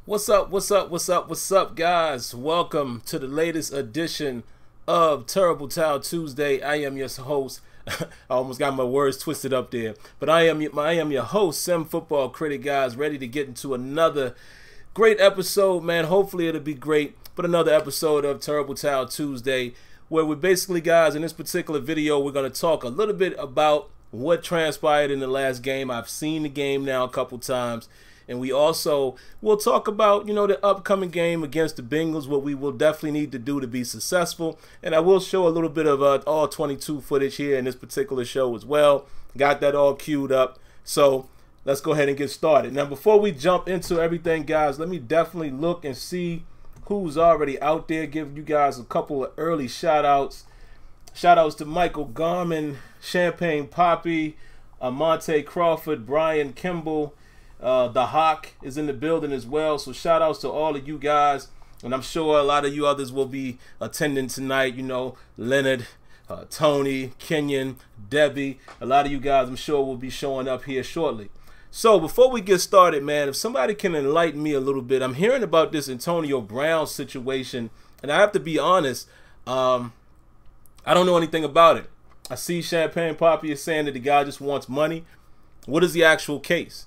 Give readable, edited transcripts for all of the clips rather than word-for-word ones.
What's up, guys? Welcome to the latest edition of Terrible Towel Tuesday. I am your host. I almost got my words twisted up there. But I am your host, SimFBallCritic, guys, ready to get into another great episode, man. Hopefully it'll be great. But another episode of Terrible Towel Tuesday, where we basically, guys, in this particular video, we're going to talk a little bit about what transpired in the last game. I've seen the game now a couple times. And we'll talk about, the upcoming game against the Bengals, what we will definitely need to do to be successful. And I will show a little bit of all 22 footage here in this particular show as well. Got that all queued up. So let's go ahead and get started. Now, before we jump into everything, guys, let me definitely look and see who's already out there. Give you guys a couple of early shout-outs. Shout-outs to Michael Garman, Champagne Poppy, Monte Crawford, Brian Kimball. The Hawk is in the building as well, so shout outs to all of you guys, and I'm sure a lot of you others will be attending tonight. Leonard, Tony, Kenyon, Debbie, a lot of you guys I'm sure will be showing up here shortly. So before we get started, man, if somebody can enlighten me a little bit, I'm hearing about this Antonio Brown situation, and I have to be honest, I don't know anything about it. I see Champagne Poppy is saying that the guy just wants money. What is the actual case?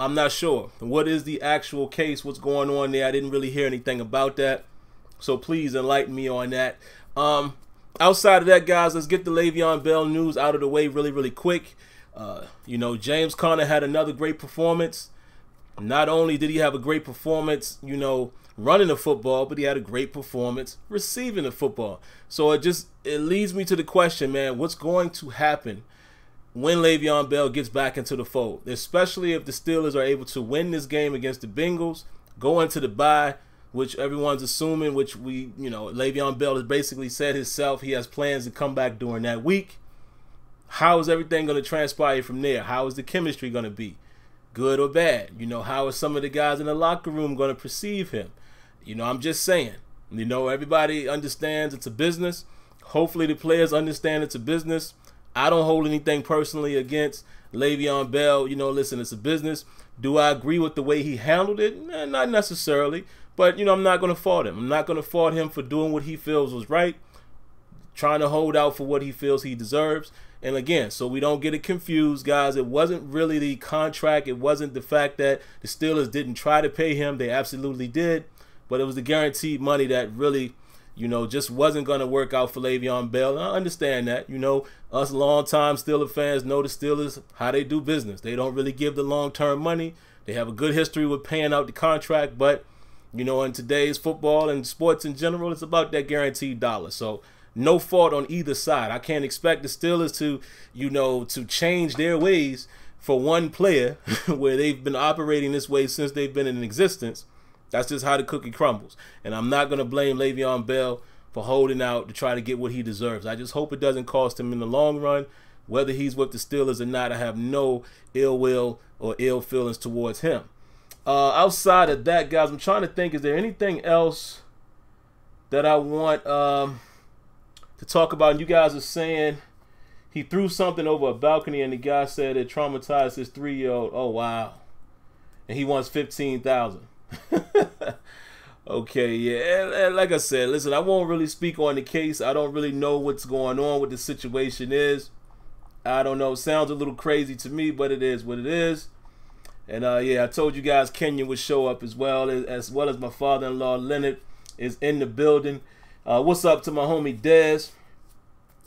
I'm not sure. What is the actual case? What's going on there? I didn't really hear anything about that. So please enlighten me on that. Outside of that, guys, let's get the Le'Veon Bell news out of the way really, really quick. James Conner had another great performance. Not only did he have a great performance, running the football, but he had a great performance receiving the football. So it leads me to the question, man, what's going to happen when Le'Veon Bell gets back into the fold, especially if the Steelers are able to win this game against the Bengals, go into the bye, which everyone's assuming, Le'Veon Bell has basically said himself he has plans to come back during that week. How is everything going to transpire from there? How is the chemistry going to be? Good or bad? How are some of the guys in the locker room going to perceive him? I'm just saying, everybody understands it's a business. Hopefully the players understand it's a business. I don't hold anything personally against Le'Veon Bell. Listen, it's a business. Do I agree with the way he handled it? Not necessarily. But, I'm not going to fault him. I'm not going to fault him for doing what he feels was right, trying to hold out for what he feels he deserves. And again, so we don't get it confused, guys, it wasn't really the contract. It wasn't the fact that the Steelers didn't try to pay him. They absolutely did. But it was the guaranteed money that really just wasn't going to work out for Le'Veon Bell. And I understand that. Us long-time Steelers fans know the Steelers, how they do business. They don't really give the long-term money. They have a good history with paying out the contract. But, in today's football and sports in general, it's about that guaranteed dollar. So no fault on either side. I can't expect the Steelers to change their ways for one player where they've been operating this way since they've been in existence. That's just how the cookie crumbles. And I'm not going to blame Le'Veon Bell for holding out to try to get what he deserves. I just hope it doesn't cost him in the long run. Whether he's with the Steelers or not, I have no ill will or ill feelings towards him. Outside of that, guys, I'm trying to think, is there anything else that I want to talk about? And you guys are saying he threw something over a balcony and the guy said it traumatized his 3-year-old. Oh, wow. And he wants $15,000. Okay, yeah, and like I said, listen, I won't really speak on the case. I don't really know what's going on, what the situation is. I don't know. It sounds a little crazy to me, but it is what it is. And yeah, I told you guys Kenyon would show up as well as my father-in-law Leonard is in the building. What's up to my homie Dez?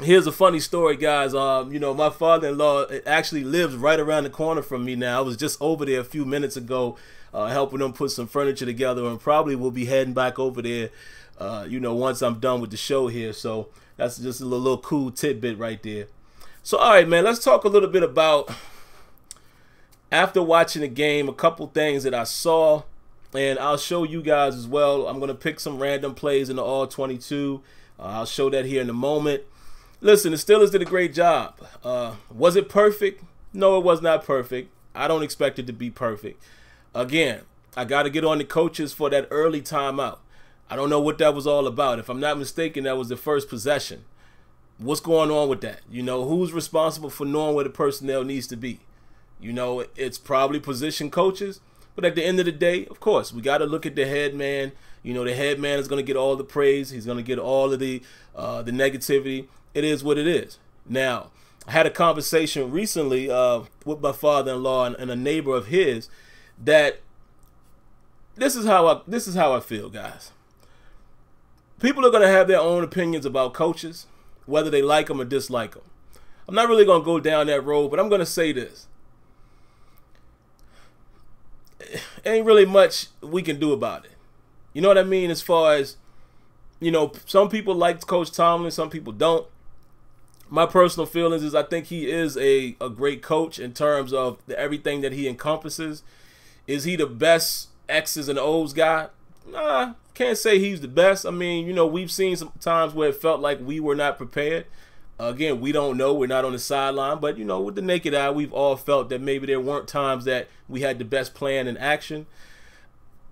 Here's a funny story, guys. My father-in-law actually lives right around the corner from me now. I was just over there a few minutes ago helping them put some furniture together, and probably will be heading back over there, once I'm done with the show here. So that's just a little cool tidbit right there. So, all right, man, let's talk a little bit about, after watching the game, a couple things that I saw, and I'll show you guys as well. I'm going to pick some random plays in the all 22. I'll show that here in a moment. Listen, the Steelers did a great job. Was it perfect? No, it was not perfect. I don't expect it to be perfect. Again, I got to get on the coaches for that early timeout. I don't know what that was all about. If I'm not mistaken, that was the first possession. What's going on with that? Who's responsible for knowing where the personnel needs to be? It's probably position coaches. But at the end of the day, of course, we got to look at the head man. You know, the head man is going to get all the praise. He's going to get all of the negativity. It is what it is. Now, I had a conversation recently with my father-in-law and a neighbor of his that this is how I feel, guys. People are going to have their own opinions about coaches, whether they like them or dislike them. I'm not really going to go down that road, but I'm going to say this. Ain't really much we can do about it. You know what I mean? As far as, you know, some people like Coach Tomlin, some people don't. My personal feelings is I think he is a great coach in terms of everything that he encompasses. Is he the best X's and O's guy? Nah, can't say he's the best. I mean, you know, we've seen some times where it felt like we were not prepared. Again, we don't know. We're not on the sideline. But, you know, with the naked eye, we've all felt that maybe there weren't times that we had the best plan in action.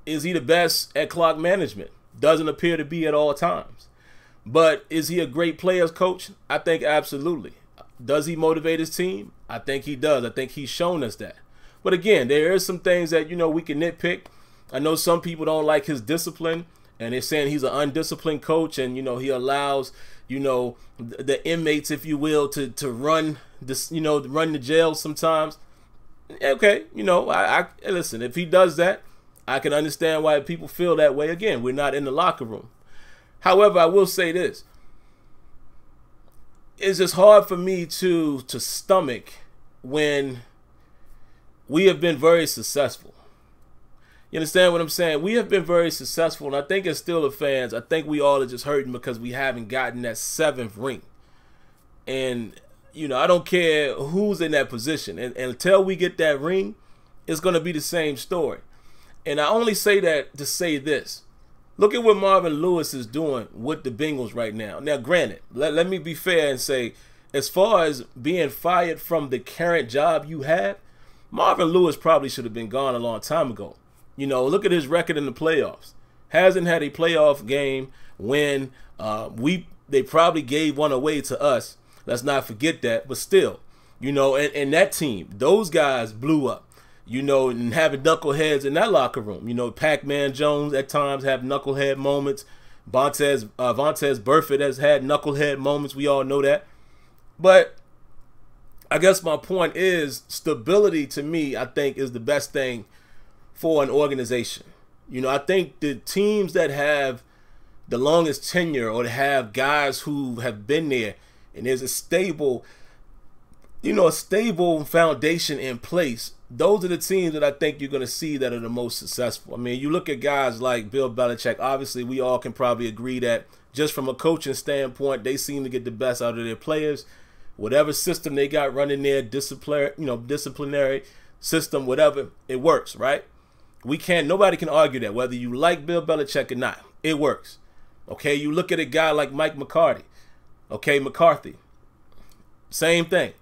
Is he the best at clock management? Doesn't appear to be at all times. But is he a great players coach? I think absolutely. Does he motivate his team? I think he does. I think he's shown us that. But again, there are some things that, you know, we can nitpick. I know some people don't like his discipline, and they're saying he's an undisciplined coach, and, you know, he allows, you know, the inmates, if you will, to run this, you know, run the jail sometimes. Okay, you know, I listen, if he does that, I can understand why people feel that way. Again, we're not in the locker room. However, I will say this. It's just hard for me to stomach when we have been very successful. You understand what I'm saying? We have been very successful, and I think as Steelers fans, I think we all are just hurting because we haven't gotten that 7th ring. And, you know, I don't care who's in that position. And until we get that ring, it's going to be the same story. And I only say that to say this. Look at what Marvin Lewis is doing with the Bengals right now. Now, granted, let me be fair and say, as far as being fired from the current job you have, Marvin Lewis probably should have been gone a long time ago. You know, look at his record in the playoffs. Hasn't had a playoff game when they probably gave one away to us. Let's not forget that. But still, you know, and that team, those guys blew up. You know, and having knuckleheads in that locker room. You know, Pac-Man Jones at times have knucklehead moments. Vontaze Burfict has had knucklehead moments. We all know that. But I guess my point is stability to me, I think, is the best thing for an organization. You know, I think the teams that have the longest tenure or that have guys who have been there and there's a stable, you know, a stable foundation in place, those are the teams that I think you're going to see that are the most successful. I mean, you look at guys like Bill Belichick. Obviously, we all can probably agree that just from a coaching standpoint, they seem to get the best out of their players. Whatever system they got running there, disciplinary system, whatever, it works, right? Nobody can argue that, whether you like Bill Belichick or not. It works. Okay, you look at a guy like Mike McCarthy. Okay, McCarthy. Same thing.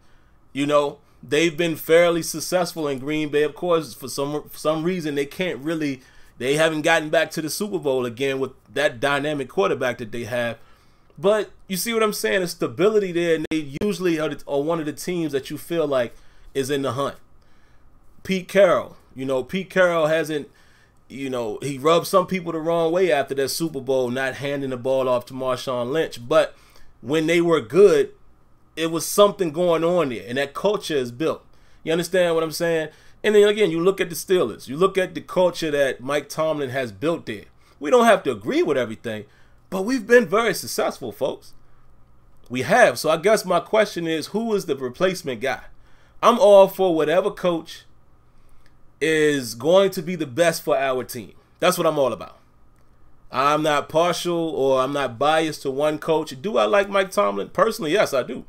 You know, they've been fairly successful in Green Bay. Of course, for some reason, they haven't gotten back to the Super Bowl again with that dynamic quarterback that they have. But you see what I'm saying? There's stability there, and they usually are one of the teams that you feel like is in the hunt. Pete Carroll. You know, Pete Carroll hasn't, you know, he rubbed some people the wrong way after that Super Bowl, not handing the ball off to Marshawn Lynch. But when they were good, it was something going on there, and that culture is built. You understand what I'm saying? And then again, you look at the Steelers. You look at the culture that Mike Tomlin has built there. We don't have to agree with everything, but we've been very successful, folks. We have. So I guess my question is, who is the replacement guy? I'm all for whatever coach is going to be the best for our team. That's what I'm all about. I'm not partial or I'm not biased to one coach. Do I like Mike Tomlin? Personally, yes, I do.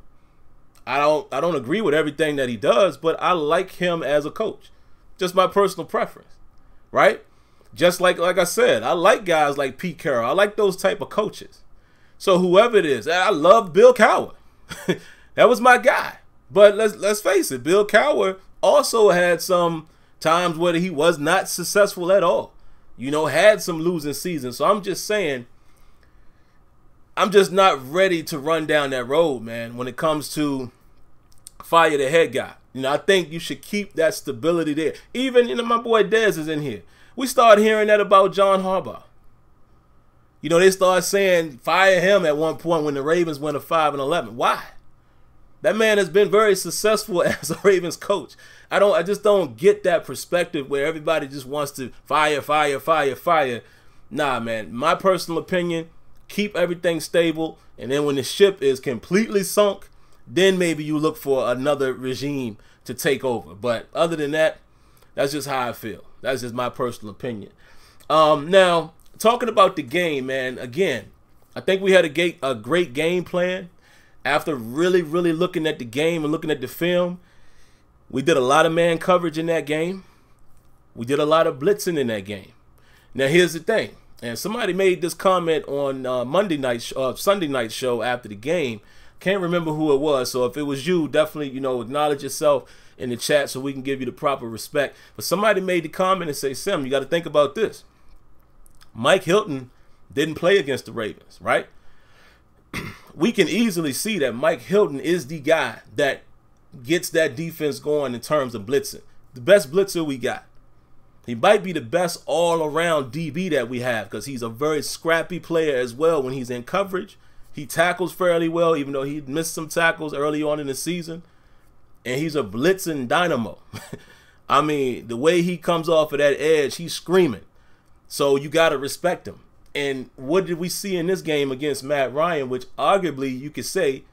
I don't agree with everything that he does, but I like him as a coach. Just my personal preference, right? Just like I said, I like guys like Pete Carroll. I like those type of coaches. So whoever it is, I love Bill Cowher. That was my guy. But let's face it, Bill Cowher also had some times where he was not successful at all. You know, had some losing seasons. So I'm just saying, I'm just not ready to run down that road, man, when it comes to fire the head guy. You know, I think you should keep that stability there. Even, you know, my boy Dez is in here. We started hearing that about John Harbaugh. You know, they started saying fire him at one point when the Ravens went 5-11. Why? That man has been very successful as a Ravens coach. I just don't get that perspective where everybody just wants to fire. Nah, man. My personal opinion, keep everything stable, and then when the ship is completely sunk, then maybe you look for another regime to take over. But other than that, that's just how I feel. That's just my personal opinion. Now, talking about the game, man, again, I think we had a great game plan. After really looking at the game and looking at the film, we did a lot of man coverage in that game. We did a lot of blitzing in that game. Now, here's the thing. And somebody made this comment on Sunday night show after the game. Can't remember who it was. So if it was you, definitely, you know, acknowledge yourself in the chat so we can give you the proper respect. But somebody made the comment and say, Sim, you got to think about this. Mike Hilton didn't play against the Ravens, right? We can easily see that Mike Hilton is the guy that gets that defense going in terms of blitzing. The best blitzer we got. He might be the best all-around DB that we have because he's a very scrappy player as well when he's in coverage. He tackles fairly well, even though he missed some tackles early on in the season. And he's a blitzing dynamo. I mean, the way he comes off of that edge, he's screaming. So you got to respect him. And what did we see in this game against Matt Ryan, which arguably you could say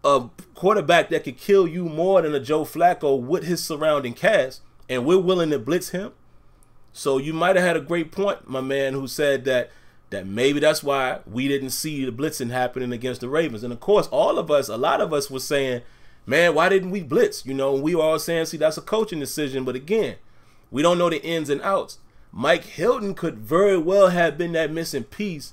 a quarterback that could kill you more than a Joe Flacco with his surrounding cast, and we're willing to blitz him? So you might have had a great point, my man, who said that maybe that's why we didn't see the blitzing happening against the Ravens. And of course, a lot of us were saying, man, why didn't we blitz? You know, we were all saying, see, that's a coaching decision. But again, we don't know the ins and outs. Mike Hilton could very well have been that missing piece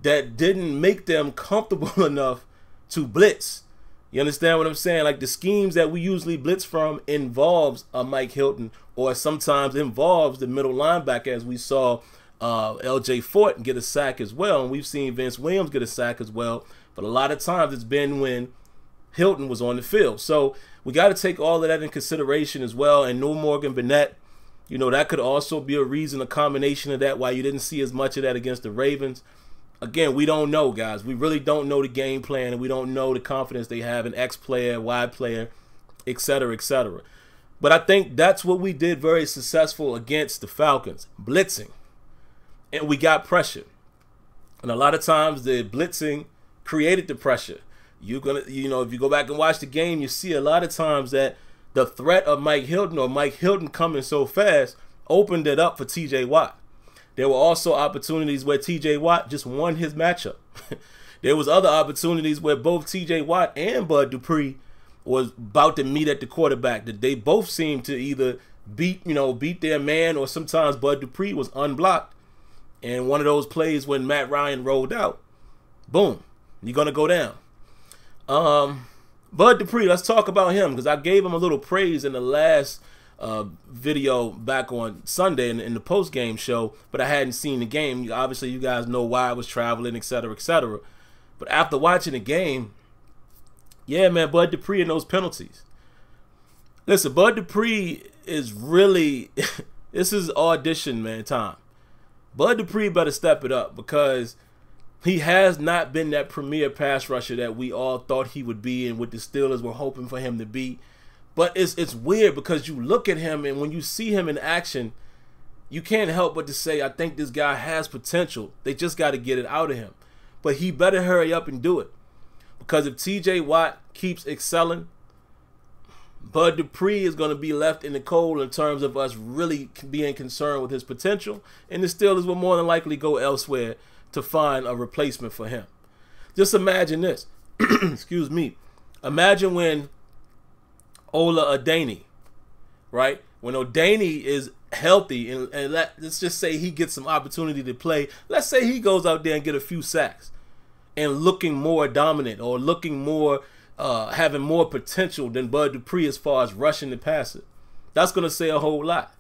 that didn't make them comfortable enough to blitz. You understand what I'm saying? Like the schemes that we usually blitz from involves a Mike Hilton, or sometimes involves the middle linebacker, as we saw LJ Fort get a sack as well. And we've seen Vince Williams get a sack as well. But a lot of times it's been when Hilton was on the field. So we got to take all of that in consideration as well. And no Morgan Burnett, you know, that could also be a reason, a combination of that, why you didn't see as much of that against the Ravens. Again, we don't know, guys. We really don't know the game plan, and we don't know the confidence they have in X player, Y player, etc., etc. But I think that's what we did very successful against the Falcons, blitzing. And we got pressure. And a lot of times the blitzing created the pressure. You're gonna, you know, if you go back and watch the game, you see a lot of times that the threat of Mike Hilton, or Mike Hilton coming so fast, opened it up for TJ Watt. There were also opportunities where TJ Watt just won his matchup. There was other opportunities where both TJ Watt and Bud Dupree was about to meet at the quarterback, that they both seemed to either beat their man, or sometimes Bud Dupree was unblocked. And one of those plays when Matt Ryan rolled out, boom, you're gonna go down. Bud Dupree, let's talk about him, because I gave him a little praise in the last video back on Sunday in the post-game show, but I hadn't seen the game. Obviously, you guys know why I was traveling, etc., etc. But after watching the game, yeah, man, Bud Dupree and those penalties. Listen, Bud Dupree is really, this is audition, man, time. Bud Dupree better step it up, because he has not been that premier pass rusher that we all thought he would be, and what the Steelers were hoping for him to be. But it's weird, because you look at him, and when you see him in action, you can't help but to say, I think this guy has potential. They just got to get it out of him. But he better hurry up and do it, because if TJ Watt keeps excelling, Bud Dupree is going to be left in the cold in terms of us really being concerned with his potential, and the Steelers will more than likely go elsewhere to find a replacement for him. Just imagine this. Excuse me. Imagine when Ola Adeni, right? When Adeni is healthy, and let's just say he gets some opportunity to play. Let's say he goes out there and get a few sacks and looking more dominant, or looking more, having more potential than Bud Dupree as far as rushing the passer. That's going to say a whole lot,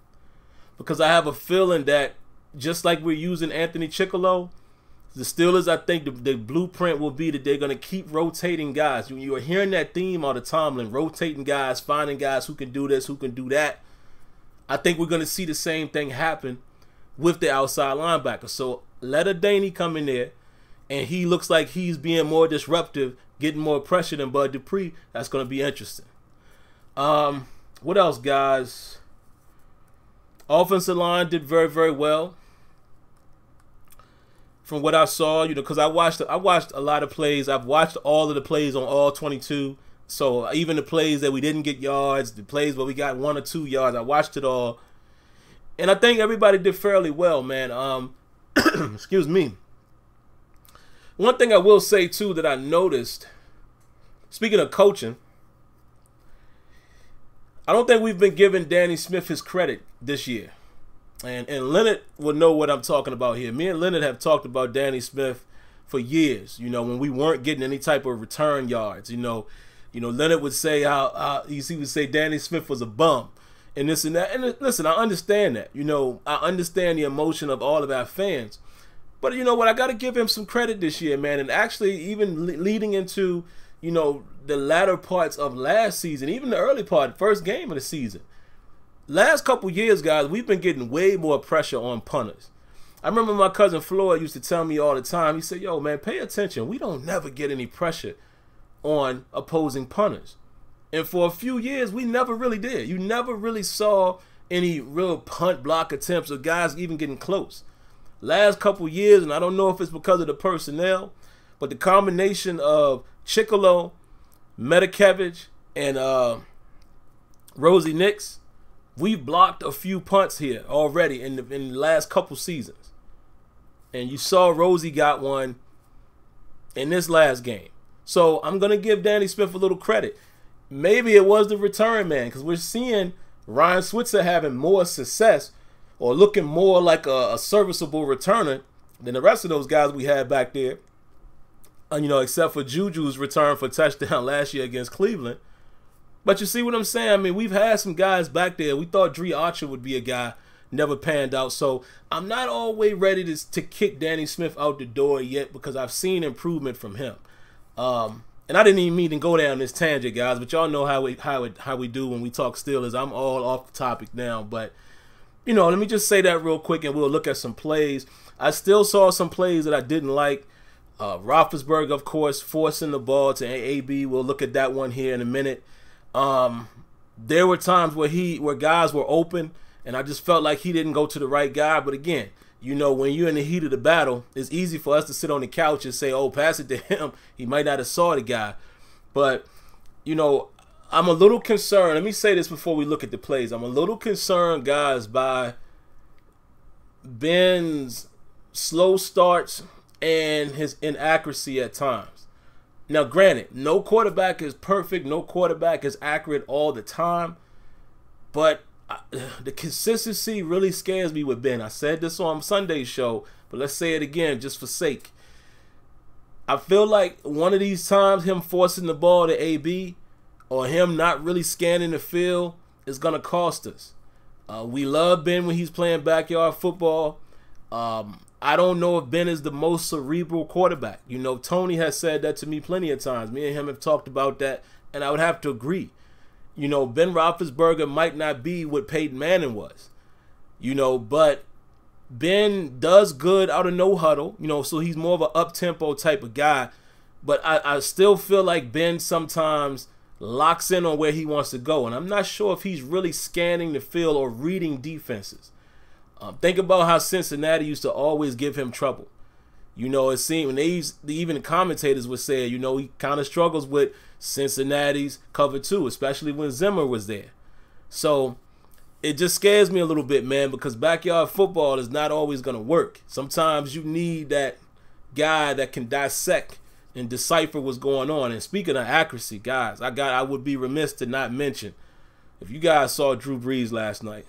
because I have a feeling that just like we're using Anthony Chickillo, The Steelers, I think the blueprint will be that they're going to keep rotating guys. You are hearing that theme all the time, rotating guys, finding guys who can do this, who can do that. I think we're going to see the same thing happen with the outside linebacker. So let Adaney come in there, and he looks like he's being more disruptive, getting more pressure than Bud Dupree. That's going to be interesting. What else, guys? Offensive line did very, very well. From what I saw, because I watched a lot of plays. I've watched all of the plays on all 22. So even the plays that we didn't get yards, the plays where we got 1 or 2 yards, I watched it all. And I think everybody did fairly well, man. Excuse me. One thing I will say, too, that I noticed, speaking of coaching, I don't think we've been giving Danny Smith his credit this year. And Leonard will know what I'm talking about here. Me and Leonard have talked about Danny Smith for years, when we weren't getting any type of return yards. Leonard would say he would say Danny Smith was a bum and this and that. And listen, I understand that. I understand the emotion of all of our fans. But you know what? I got to give him some credit this year, man. And actually, even leading into, the latter parts of last season, even the early part, first game of the season. Last couple years, guys, we've been getting way more pressure on punters. I remember my cousin Floyd used to tell me all the time, he said, yo, man, pay attention. We don't never get any pressure on opposing punters. And for a few years, we never really did. You never really saw any real punt block attempts or guys even getting close. Last couple years, and I don't know if it's because of the personnel, but the combination of Chicolo, Metakevich, and Rosie Nix, we've blocked a few punts here already in the last couple seasons. And you saw Rosie got one in this last game. So I'm going to give Danny Smith a little credit. Maybe it was the return man, because we're seeing Ryan Switzer having more success or looking more like a serviceable returner than the rest of those guys we had back there. Except for Juju's return for touchdown last year against Cleveland. But you see what I'm saying? I mean, we've had some guys back there. We thought Dree Archer would be a guy, never panned out. So I'm not always ready to kick Danny Smith out the door yet because I've seen improvement from him. And I didn't even mean to go down this tangent, guys, but y'all know how we do when we talk Steelers. I'm all off the topic now, but let me just say that real quick, and we'll look at some plays. I still saw some plays that I didn't like. Roethlisberger, of course, forcing the ball to AB. We'll look at that one here in a minute. There were times where guys were open, and I just felt like he didn't go to the right guy. But again, when you're in the heat of the battle, it's easy for us to sit on the couch and say, oh, pass it to him. He might not have saw the guy. But, I'm a little concerned. Let me say this before we look at the plays. I'm a little concerned, guys, by Ben's slow starts and his inaccuracy at times. Now, granted, no quarterback is perfect. No quarterback is accurate all the time. But the consistency really scares me with Ben. I said this on Sunday's show, but let's say it again just for sake. I feel like one of these times him forcing the ball to AB or him not really scanning the field is going to cost us. We love Ben when he's playing backyard football. I don't know if Ben is the most cerebral quarterback. Tony has said that to me plenty of times. Me and him have talked about that, and I would have to agree. Ben Roethlisberger might not be what Peyton Manning was. But Ben does good out of no huddle, so he's more of an up-tempo type of guy. But I still feel like Ben sometimes locks in on where he wants to go, and I'm not sure if he's really scanning the field or reading defenses. Think about how Cincinnati used to always give him trouble. It seemed, even the commentators would say, he kind of struggles with Cincinnati's cover 2, especially when Zimmer was there. So it just scares me a little bit, man, because backyard football is not always going to work. Sometimes you need that guy that can dissect and decipher what's going on. And speaking of accuracy, guys, I would be remiss to not mention, if you guys saw Drew Brees last night,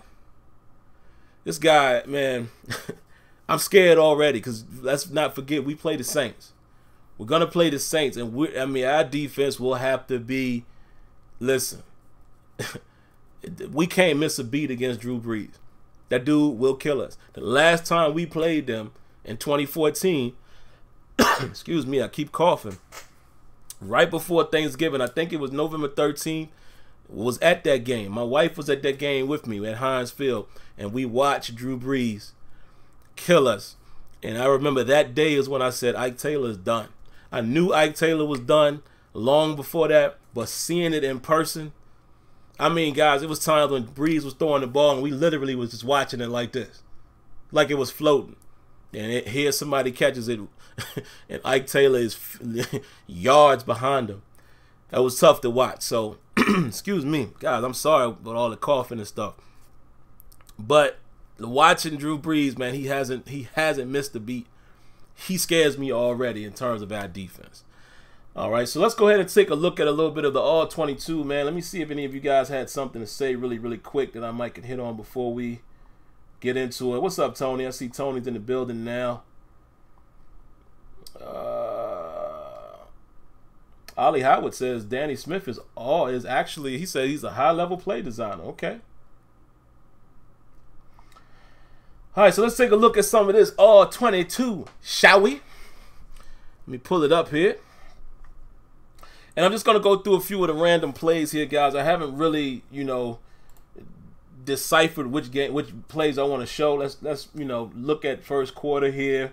this guy, man, I'm scared already because let's not forget we play the Saints. We're going to play the Saints, and our defense will have to be, listen, we can't miss a beat against Drew Brees. That dude will kill us. The last time we played them in 2014, Excuse me, I keep coughing. Right before Thanksgiving, I think it was November 13th, was at that game. My wife was at that game with me at Heinz Field, and we watched Drew Brees kill us. And I remember that day is when I said Ike Taylor is done. I knew Ike Taylor was done long before that, but seeing it in person, I mean, guys, it was times when Brees was throwing the ball and we literally was just watching it like this, like it was floating. And here somebody catches it, and Ike Taylor is yards behind him. That was tough to watch. So, excuse me, guys, I'm sorry about all the coughing and stuff. But watching Drew Brees, man, he hasn't missed a beat. He scares me already in terms of our defense. All right, so let's go ahead and take a look at a little bit of the All-22, man. Let me see if any of you guys had something to say really quick that I might could hit on before we get into it. What's up, Tony? I see Tony's in the building now. Ollie Howard says Danny Smith is actually, he said he's a high-level play designer. Okay. All right, so let's take a look at some of this All-22, shall we? Let me pull it up here. And I'm just going to go through a few of the random plays here, guys. I haven't really, deciphered which plays I want to show. Let's look at first quarter here.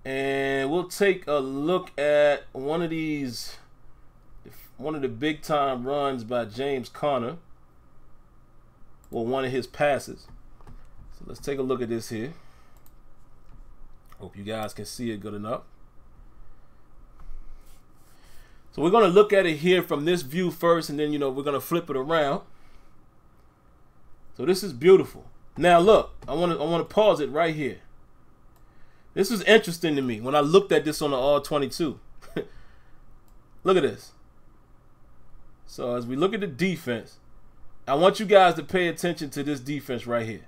And we'll take a look at one of the big time runs by James Conner. Well, one of his passes. So let's take a look at this here. Hope you guys can see it good enough. So we're going to look at it here from this view first, and then, we're going to flip it around. So this is beautiful. Now look, I want to pause it right here. This was interesting to me when I looked at this on the All-22. Look at this. So as we look at the defense, I want you guys to pay attention to this defense right here.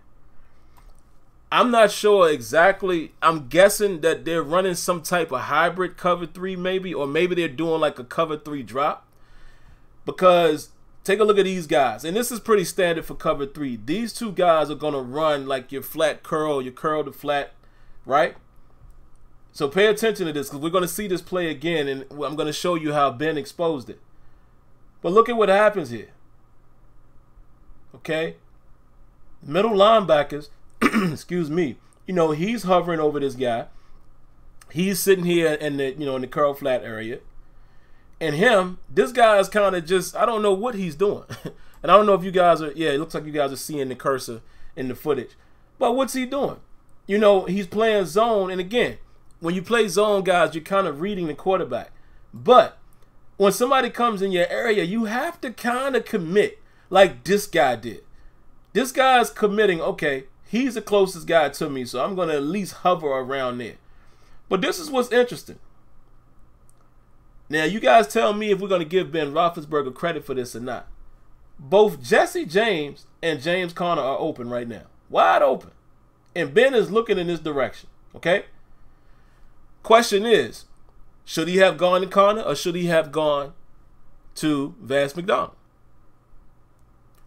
I'm not sure exactly. I'm guessing that they're running some type of hybrid cover 3 maybe, or maybe they're doing like a cover 3 drop. Because take a look at these guys, and this is pretty standard for cover 3. These two guys are going to run like your flat curl, your curl to flat, right? So pay attention to this, because we're going to see this play again, and I'm going to show you how Ben exposed it. But look at what happens here. Okay? Middle linebackers, excuse me, he's hovering over this guy. He's sitting here in the, in the curl flat area. And this guy is kind of just, I don't know what he's doing. And I don't know if you guys are, it looks like you guys are seeing the cursor in the footage. But what's he doing? He's playing zone. And again, when you play zone, guys, you're kind of reading the quarterback. But when somebody comes in your area, you have to kind of commit like this guy did. This guy's committing, okay, he's the closest guy to me, so I'm going to at least hover around there. But this is what's interesting. Now, you guys tell me if we're going to give Ben Roethlisberger credit for this or not. Both Jesse James and James Conner are open right now. Wide open. And Ben is looking in this direction. Okay? Question is, should he have gone to Conner or should he have gone to Vance McDonald?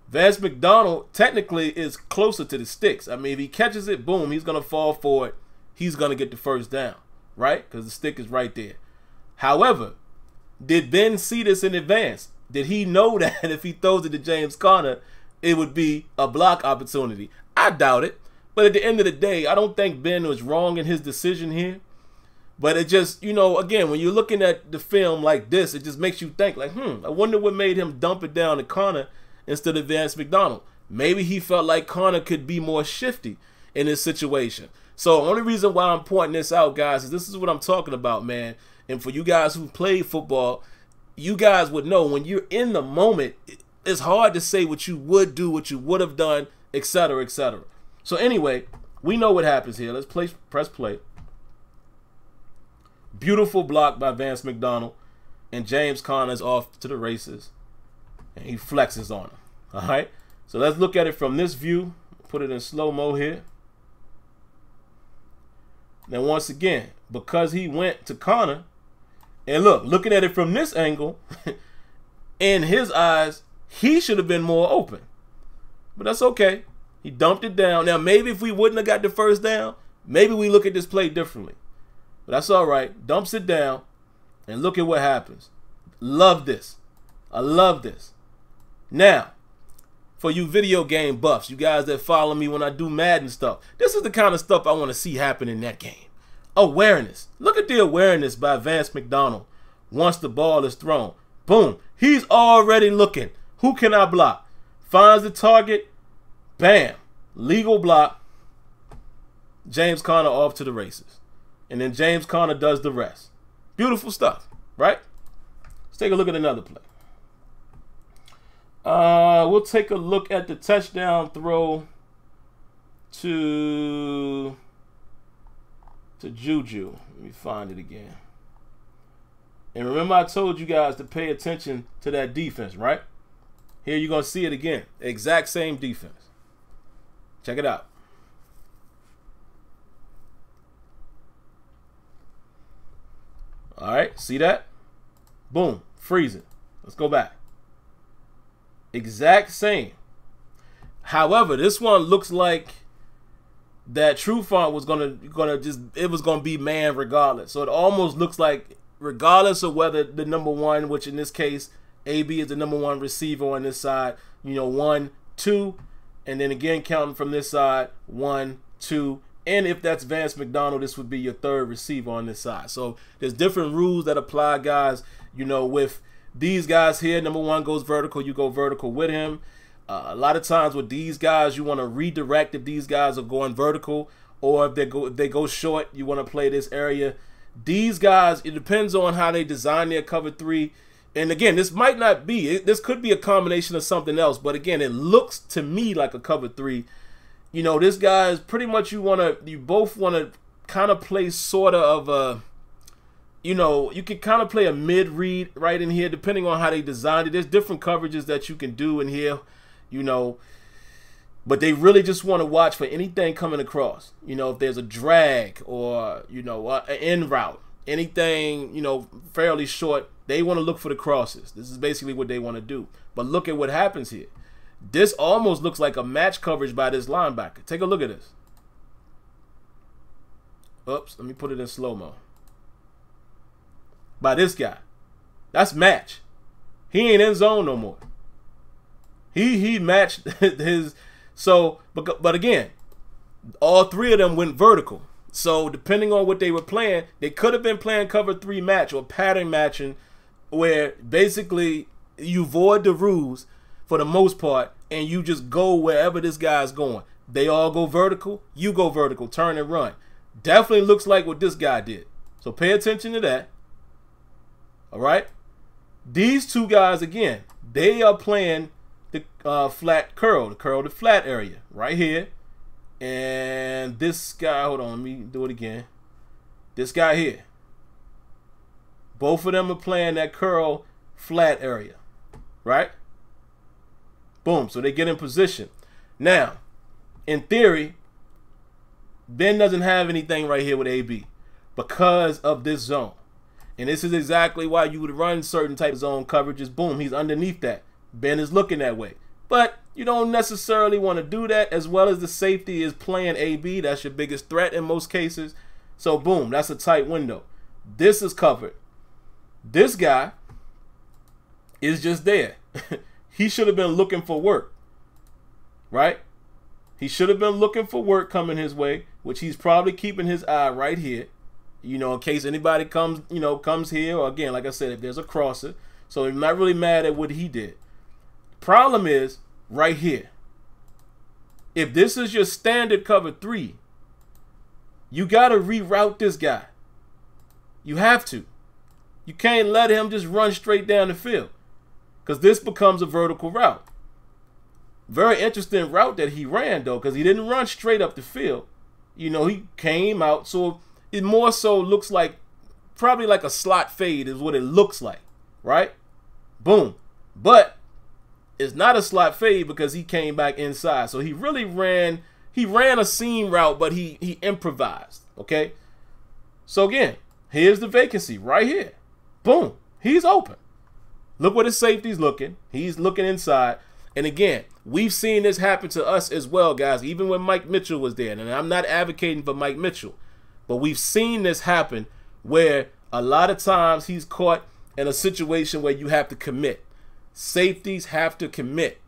Vance McDonald technically is closer to the sticks. I mean, if he catches it, boom, he's going to fall for it. He's going to get the first down, right? Because the stick is right there. However, did Ben see this in advance? Did he know that if he throws it to James Conner, it would be a block opportunity? I doubt it. But at the end of the day, I don't think Ben was wrong in his decision here. But it just, again, when you're looking at the film like this, it just makes you think like, I wonder what made him dump it down to Conner instead of Vance McDonald. Maybe he felt like Conner could be more shifty in this situation. So the only reason why I'm pointing this out, guys, is this is what I'm talking about, man. And for you guys who played football, you guys would know when you're in the moment, it's hard to say what you would do, what you would have done, etc., etc. So anyway, we know what happens here. Let's press play. Beautiful block by Vance McDonald. And James Conner's off to the races. And he flexes on him. All right? So let's look at it from this view. Put it in slow-mo here. Now, once again, because he went to Conner, and look, looking at it from this angle, in his eyes, he should have been more open. But that's okay. He dumped it down. Now, maybe if we wouldn't have got the first down, maybe we look at this play differently. But that's all right. Dumps it down, and look at what happens. Love this. I love this. Now, for you video game buffs, you guys that follow me when I do Madden stuff, this is the kind of stuff I want to see happen in that game. Awareness. Look at the awareness by Vance McDonald once the ball is thrown. Boom. He's already looking. Who can I block? Finds the target. Bam. Legal block. James Conner off to the races. And then James Conner does the rest. Beautiful stuff, right? Let's take a look at another play. We'll take a look at the touchdown throw to Juju. Let me find it again. And remember I told you guys to pay attention to that defense, right? Here you're going to see it again. Exact same defense. Check it out. All right, see that? Boom, freeze it. Let's go back. Exact same. However, this one looks like that True Font was gonna be man regardless. So it almost looks like regardless of whether the number one, which in this case AB is the number one receiver on this side, you know, 1, 2, and then again counting from this side 1, 2. And if that's Vance McDonald, this would be your third receiver on this side. So there's different rules that apply, guys. You know, with these guys here, number one goes vertical, you go vertical with him. A lot of times with these guys, you want to redirect if these guys are going vertical, or if they go short, you want to play this area. These guys, it depends on how they design their cover three. And again, this might not be. This could be a combination of something else. But again, it looks to me like a cover three. You know, this guy is pretty much you both want to kind of play sort of a, you know, you can kind of play a mid-read right in here depending on how they designed it. There's different coverages that you can do in here, you know, but they really just want to watch for anything coming across. You know, if there's a drag or, you know, an in route, anything, you know, fairly short, they want to look for the crosses. This is basically what they want to do. But look at what happens here. This almost looks like a match coverage by this linebacker. Take a look at this. Oops, let me put it in slow-mo. By this guy. That's match. He ain't in zone no more. He matched his. So, but again, all three of them went vertical. So depending on what they were playing, they could have been playing cover three match or pattern matching, where basically you void the rules for the most part, and you just go wherever this guy's going. They all go vertical, you go vertical, turn and run. Definitely looks like what this guy did. So pay attention to that. All right? These two guys, again, they are playing the flat curl, the curl to flat area right here. And this guy, hold on, let me do it again. This guy here. Both of them are playing that curl flat area, right? Boom, so they get in position. Now, in theory, Ben doesn't have anything right here with AB because of this zone. And this is exactly why you would run certain type of zone coverages. Boom, he's underneath that. Ben is looking that way. But you don't necessarily want to do that, as well as the safety is playing AB. That's your biggest threat in most cases. So boom, that's a tight window. This is covered. This guy is just there. He should have been looking for work, right? He should have been looking for work coming his way, which he's probably keeping his eye right here, you know, in case anybody comes, you know, comes here, or again, like I said, if there's a crosser. So I'm not really mad at what he did. Problem is right here. If this is your standard cover three, you got to reroute this guy. You have to. You can't let him just run straight down the field, because this becomes a vertical route. Very interesting route that he ran, though, because he didn't run straight up the field. You know, he came out, so it more so looks like probably like a slot fade is what it looks like, right? Boom. But it's not a slot fade because he came back inside. So he really ran a seam route, but he improvised, okay? So again, here's the vacancy right here. Boom. He's open. Look what his safety's looking. He's looking inside. And again, we've seen this happen to us as well, guys, even when Mike Mitchell was there. And I'm not advocating for Mike Mitchell, but we've seen this happen where a lot of times he's caught in a situation where you have to commit. Safeties have to commit.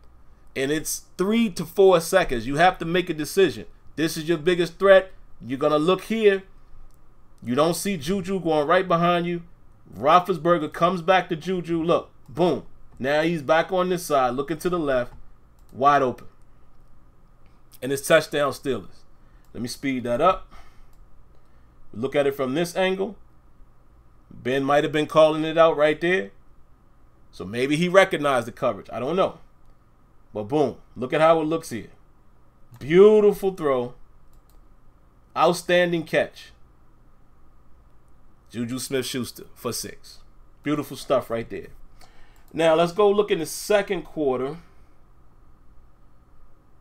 And it's 3 to 4 seconds. You have to make a decision. This is your biggest threat. You're going to look here. You don't see Juju going right behind you. Roethlisberger comes back to Juju. Look, boom. Now he's back on this side, looking to the left, wide open. And it's touchdown Steelers. Let me speed that up. Look at it from this angle. Ben might have been calling it out right there. So maybe he recognized the coverage. I don't know. But boom, look at how it looks here. Beautiful throw. Outstanding catch. Juju Smith-Schuster for 6. Beautiful stuff right there. Now let's go look in the second quarter.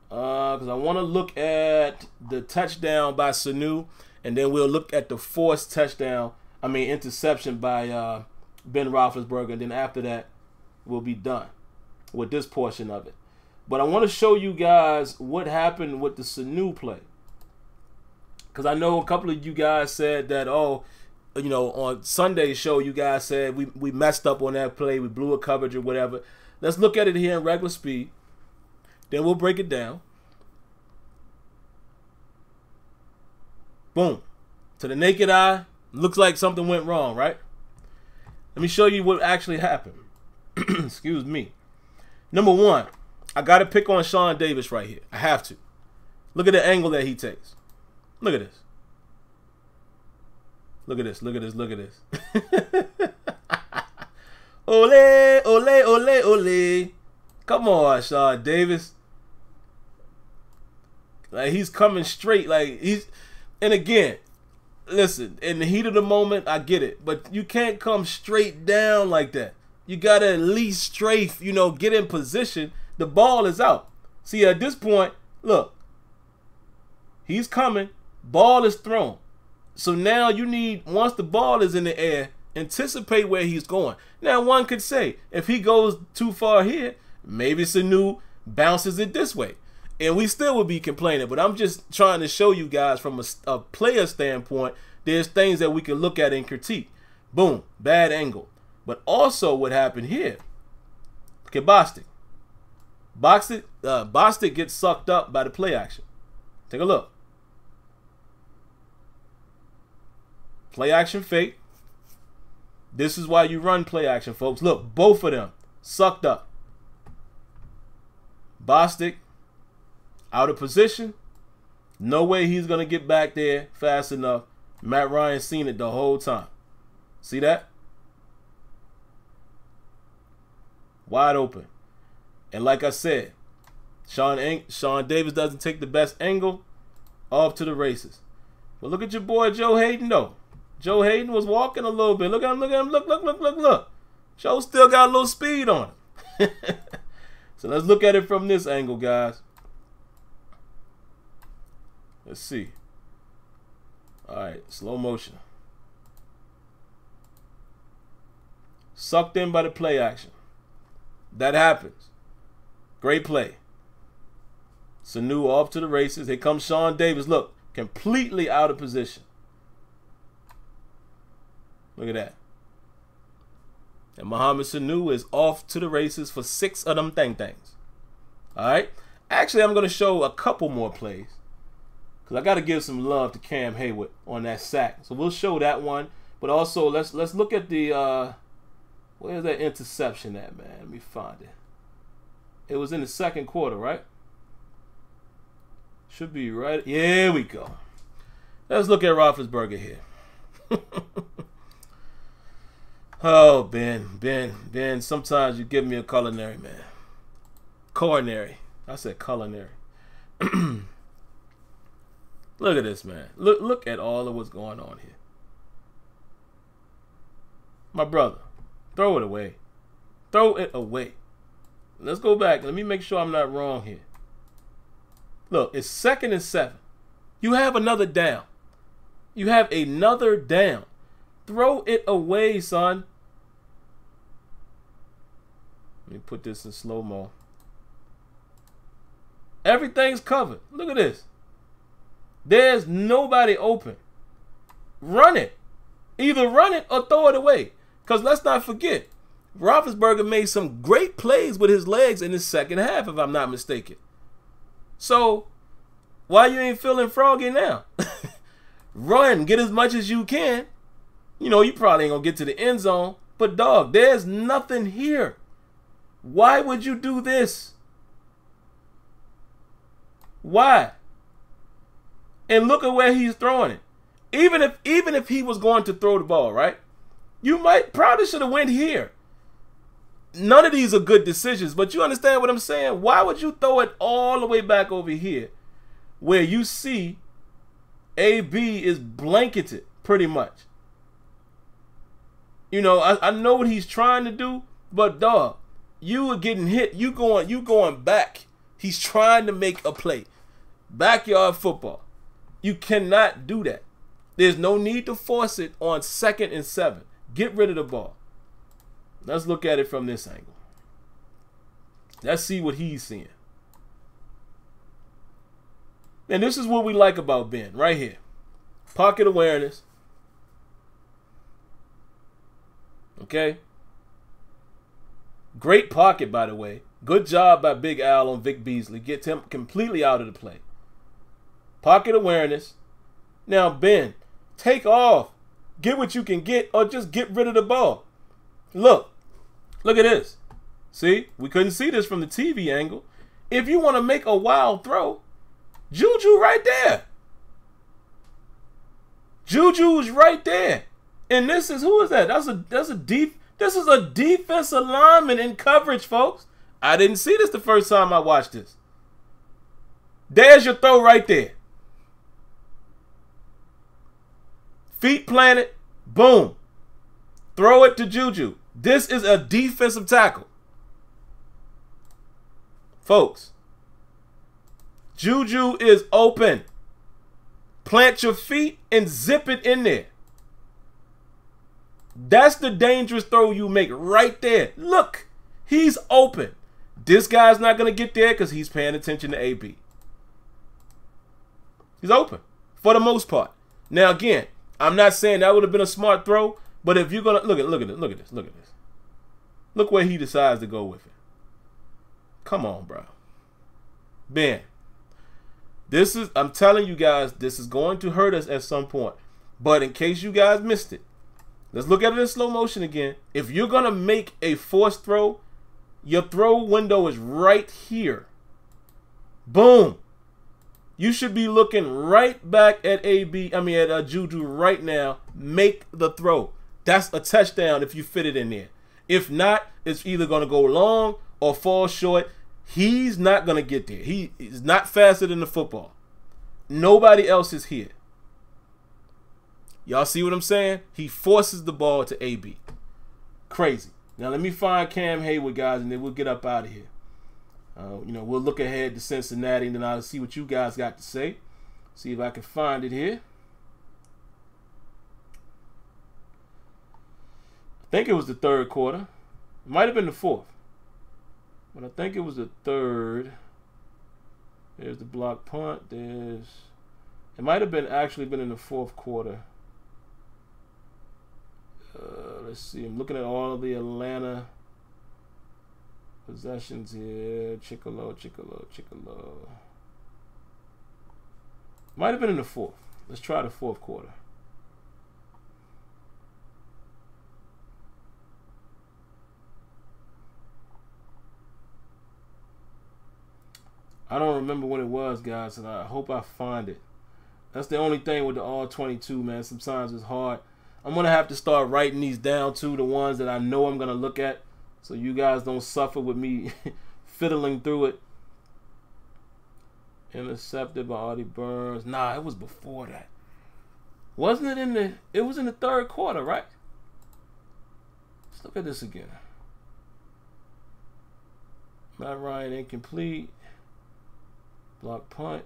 Because I want to look at the touchdown by Sanu. And then we'll look at the forced interception by Ben Roethlisberger. And then after that, we'll be done with this portion of it. But I want to show you guys what happened with the Sanu play. Because I know a couple of you guys said that, oh, you know, on Sunday's show, you guys said we messed up on that play. We blew a coverage or whatever. Let's look at it here in regular speed. Then we'll break it down. Boom. To the naked eye, looks like something went wrong, right? Let me show you what actually happened. Excuse me. Number one, I got to pick on Sean Davis right here. I have to. Look at the angle that he takes. Look at this. Look at this. Look at this. Look at this. Ole, ole, ole, ole. Come on, Sean Davis. Like, he's coming straight. Like, and again, listen, in the heat of the moment, I get it. But you can't come straight down like that. You got to at least strafe, you know, get in position. The ball is out. See, at this point, look. He's coming. Ball is thrown. So now you need, once the ball is in the air, anticipate where he's going. Now, one could say, if he goes too far here, maybe Sanu bounces it this way. And we still would be complaining. But I'm just trying to show you guys from a player standpoint, there's things that we can look at and critique. Boom, bad angle. But also what happened here, look at Bostic. Bostic gets sucked up by the play action. Take a look. Play action fake. This is why you run play action, folks. Look, both of them sucked up. Bostic out of position. No way he's going to get back there fast enough. Matt Ryan seen it the whole time. See that? Wide open. And like I said, Sean Davis doesn't take the best angle. Off to the races. But look at your boy Joe Hayden, though. Joe Hayden was walking a little bit. Look at him, look at him. Look, look, look, look, look. Joe still got a little speed on him. So let's look at it from this angle, guys. Let's see. All right, slow motion. Sucked in by the play action. That happens. Great play. Sanu off to the races. Here comes Sean Davis. Look, completely out of position. Look at that. And Mohamed Sanu is off to the races for 6 of them things. All right. Actually, I'm going to show a couple more plays. Because I got to give some love to Cam Hayward on that sack. So we'll show that one. But also, let's look at the... where's that interception at, man? Let me find it. It was in the second quarter, right? Should be right. Here we go. Let's look at Roethlisberger here. Oh, Ben. Sometimes you give me a culinary, man. Coronary. I said culinary. Look at this, man. Look at all of what's going on here. My brother, throw it away. Throw it away. Let's go back. Let me make sure I'm not wrong here. Look, it's 2nd and 7. You have another down. You have another down. Throw it away, son. Let me put this in slow-mo. Everything's covered. Look at this. There's nobody open. Run it. Either run it or throw it away. Because let's not forget, Roethlisberger made some great plays with his legs in the second half, if I'm not mistaken. So, why you ain't feeling froggy now? Run, get as much as you can. You know, you probably ain't going to get to the end zone. But, dog, there's nothing here. Why would you do this? Why? And look at where he's throwing it. Even if he was going to throw the ball, right? You might probably should have went here. None of these are good decisions, but you understand what I'm saying? Why would you throw it all the way back over here where you see AB is blanketed pretty much? You know, I know what he's trying to do, but dog, you are getting hit. You going back. He's trying to make a play. Backyard football. You cannot do that. There's no need to force it on 2nd and 7. Get rid of the ball. Let's look at it from this angle. Let's see what he's seeing. And this is what we like about Ben right here. Pocket awareness. Okay. Great pocket, by the way. Good job by Big Al on Vic Beasley. Gets him completely out of the play. Pocket awareness. Now, Ben, take off. Get what you can get or just get rid of the ball. Look at this. See, we couldn't see this from the TV angle. If you want to make a wild throw, Juju right there. Juju's right there. And this is, who is that? This is a defensive lineman in coverage, folks. I didn't see this the first time I watched this. There's your throw right there. Feet planted, boom. Throw it to Juju. This is a defensive tackle. Folks, Juju is open. Plant your feet and zip it in there. That's the dangerous throw you make right there. Look, he's open. This guy's not going to get there because he's paying attention to AB. He's open for the most part. Now, again, I'm not saying that would have been a smart throw, but if you're going to look at this. Look where he decides to go with it. Come on, bro. Ben, I'm telling you guys, this is going to hurt us at some point. But in case you guys missed it, let's look at it in slow motion again. If you're going to make a forced throw, your throw window is right here. Boom. You should be looking right back at Juju right now. Make the throw. That's a touchdown if you fit it in there. If not, it's either going to go long or fall short. He's not going to get there. He is not faster than the football. Nobody else is here. Y'all see what I'm saying? He forces the ball to AB. Crazy. Now let me find Cam Hayward, guys, and then we'll get up out of here. We'll look ahead to Cincinnati, and then I'll see what you guys got to say. See if I can find it here. I think it was the third quarter. It might have been the fourth. But I think it was the third. There's the block punt. It might have actually been in the fourth quarter. Let's see. I'm looking at all of the Atlanta possessions here. Chicolo. Might have been in the fourth. Let's try the fourth quarter. I don't remember what it was, guys, and I hope I find it. That's the only thing with the all 22, man. Sometimes it's hard. I'm going to have to start writing these down, too, the ones that I know I'm going to look at, so you guys don't suffer with me fiddling through it. Intercepted by Artie Burns. Nah, it was before that. Wasn't it in the... It was in the third quarter, right? Let's look at this again. Matt Ryan incomplete. Block punt.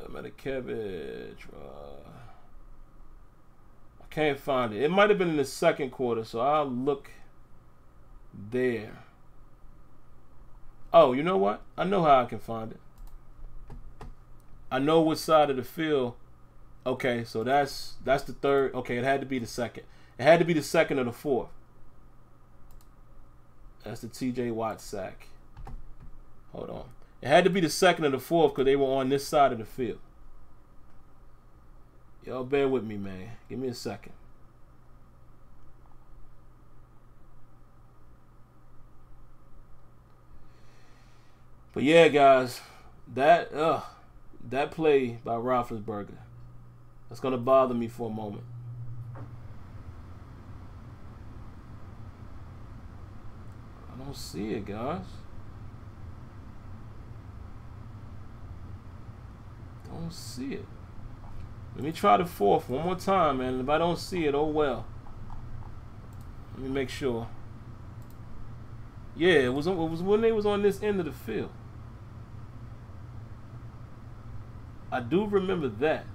Medikevich. I can't find it. It might have been in the second quarter, so I'll look there. Oh, you know what? I know how I can find it. I know what side of the field Okay, so that's the third. Okay, it had to be the second. It had to be the second or the fourth. That's the TJ Watt sack. Hold on. It had to be the second or the fourth because they were on this side of the field. Y'all bear with me, man. Give me a second. But yeah, guys, that play by Roethlisberger, that's gonna bother me for a moment. I don't see it, guys. Don't see it. Let me try the fourth one more time, man. If I don't see it, oh well. Let me make sure. Yeah, it was when they was on this end of the field. I do remember that.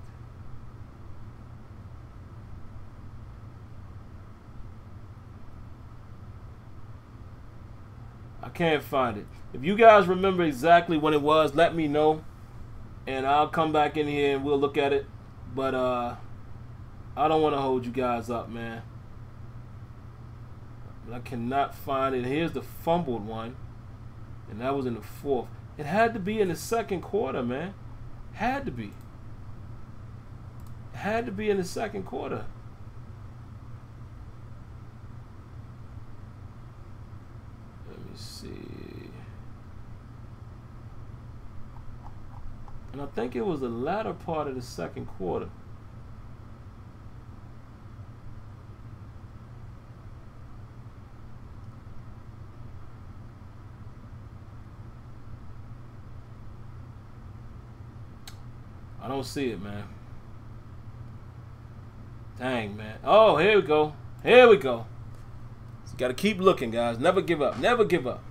I can't find it. If you guys remember exactly when it was, let me know, and I'll come back in here and we'll look at it. But I don't want to hold you guys up, man. I cannot find it. Here's the fumbled one, and that was in the fourth. It had to be in the second quarter, man. Had to be. Had to be in the second quarter. Let me see. And I think it was the latter part of the second quarter. I don't see it, man. Dang, man. Oh, here we go. Here we go. So got to keep looking, guys. Never give up. Never give up.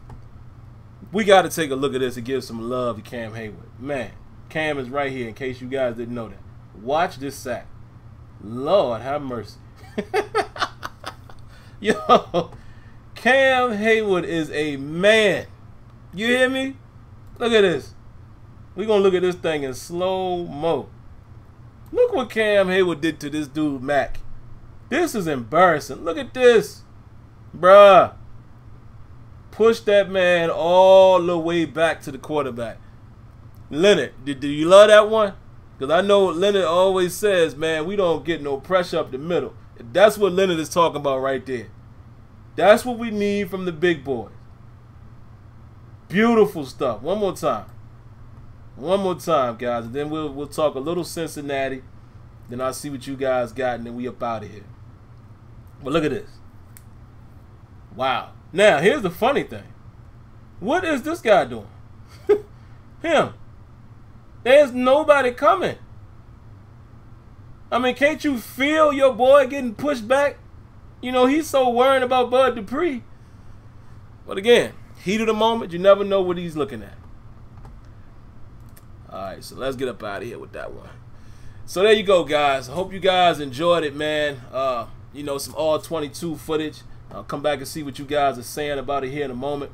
We got to take a look at this and give some love to Cam Hayward. Man, Cam is right here in case you guys didn't know that. Watch this sack. Lord have mercy. Yo, Cam Hayward is a man. You hear me? Look at this. We're going to look at this thing in slow-mo. Look what Cam Hayward did to this dude, Mac. This is embarrassing. Look at this. Bruh. Push that man all the way back to the quarterback. Leonard, do you love that one? Because I know Leonard always says, man, we don't get no pressure up the middle. That's what Leonard is talking about right there. That's what we need from the big boys. Beautiful stuff. One more time. One more time, guys, and then we'll talk a little Cincinnati. Then I'll see what you guys got, and then we up out of here. But look at this. Wow. Now, here's the funny thing. What is this guy doing? Him. There's nobody coming. I mean, can't you feel your boy getting pushed back? You know, he's so worried about Bud Dupree. But again, heat of the moment, you never know what he's looking at. All right, so let's get up out of here with that one. So there you go, guys. I hope you guys enjoyed it, man. You know, some all 22 footage. I'll come back and see what you guys are saying about it here in a moment.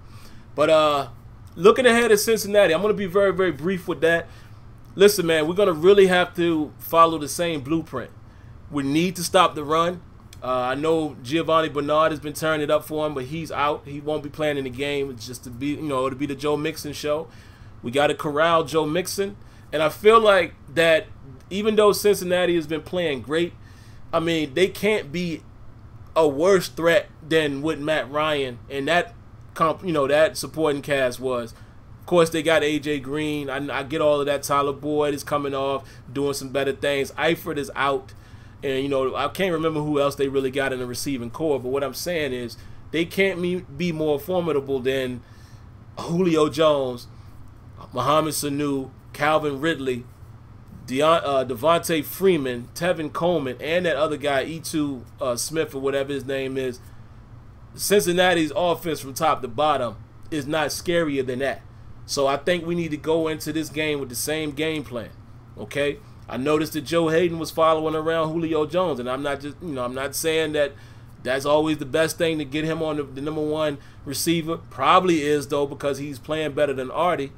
But looking ahead at Cincinnati, I'm going to be very, very brief with that. Listen, man, we're going to really have to follow the same blueprint. We need to stop the run. I know Giovanni Bernard has been turning it up for him, but he's out. He won't be playing in the game. It's just to be, you know, it'll be the Joe Mixon show. We got to corral Joe Mixon. And I feel like that even though Cincinnati has been playing great, I mean, they can't be a worse threat than what Matt Ryan and that, you know, that supporting cast was. Of course, they got A.J. Green. I get all of that. Tyler Boyd is coming off, doing some better things. Eifert is out. And, you know, I can't remember who else they really got in the receiving core. But what I'm saying is they can't be more formidable than Julio Jones, Mohamed Sanu, Calvin Ridley, Devontae Freeman, Tevin Coleman, and that other guy, E2 Smith or whatever his name is. Cincinnati's offense from top to bottom is not scarier than that. So I think we need to go into this game with the same game plan. Okay? I noticed that Joe Hayden was following around Julio Jones, and I'm not just, you know, I'm not saying that that's always the best thing to get him on the #1 receiver. Probably is, though, because he's playing better than Artie.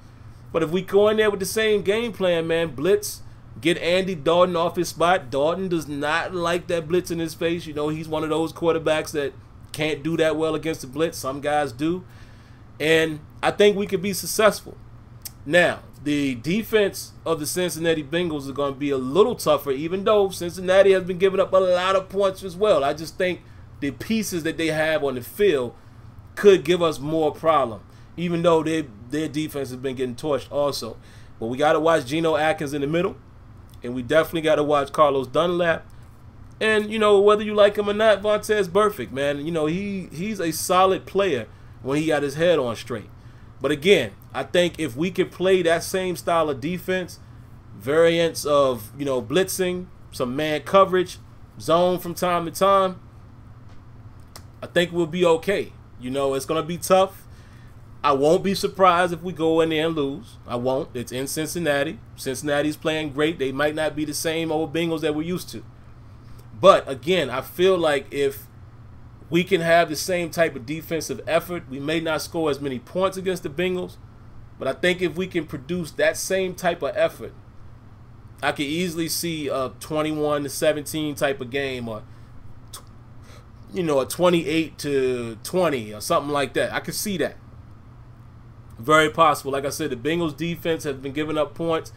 But if we go in there with the same game plan, man, blitz, Get Andy Dalton off his spot. Dalton does not like that blitz in his face. You know, he's one of those quarterbacks that can't do that well against the blitz. Some guys do. And I think we could be successful. Now, the defense of the Cincinnati Bengals is going to be a little tougher, even though Cincinnati has been giving up a lot of points as well. I just think the pieces that they have on the field could give us more problem, even though their defense has been getting torched also. But we got to watch Geno Atkins in the middle, and we definitely got to watch Carlos Dunlap. And, you know, whether you like him or not, Vontaze Burfict, man, you know, he's a solid player when he got his head on straight. But again, I think if we could play that same style of defense, variants of, you know, blitzing, some man coverage, zone from time to time, I think we'll be okay. You know, it's going to be tough. I won't be surprised if we go in there and lose. I won't. It's in Cincinnati. Cincinnati's playing great. They might not be the same old Bengals that we're used to. But, again, I feel like if we can have the same type of defensive effort, we may not score as many points against the Bengals, but I think if we can produce that same type of effort, I could easily see a 21-17 type of game, or, you know, a 28-20 or something like that. I could see that. Very possible. Like I said, the Bengals defense has been giving up points.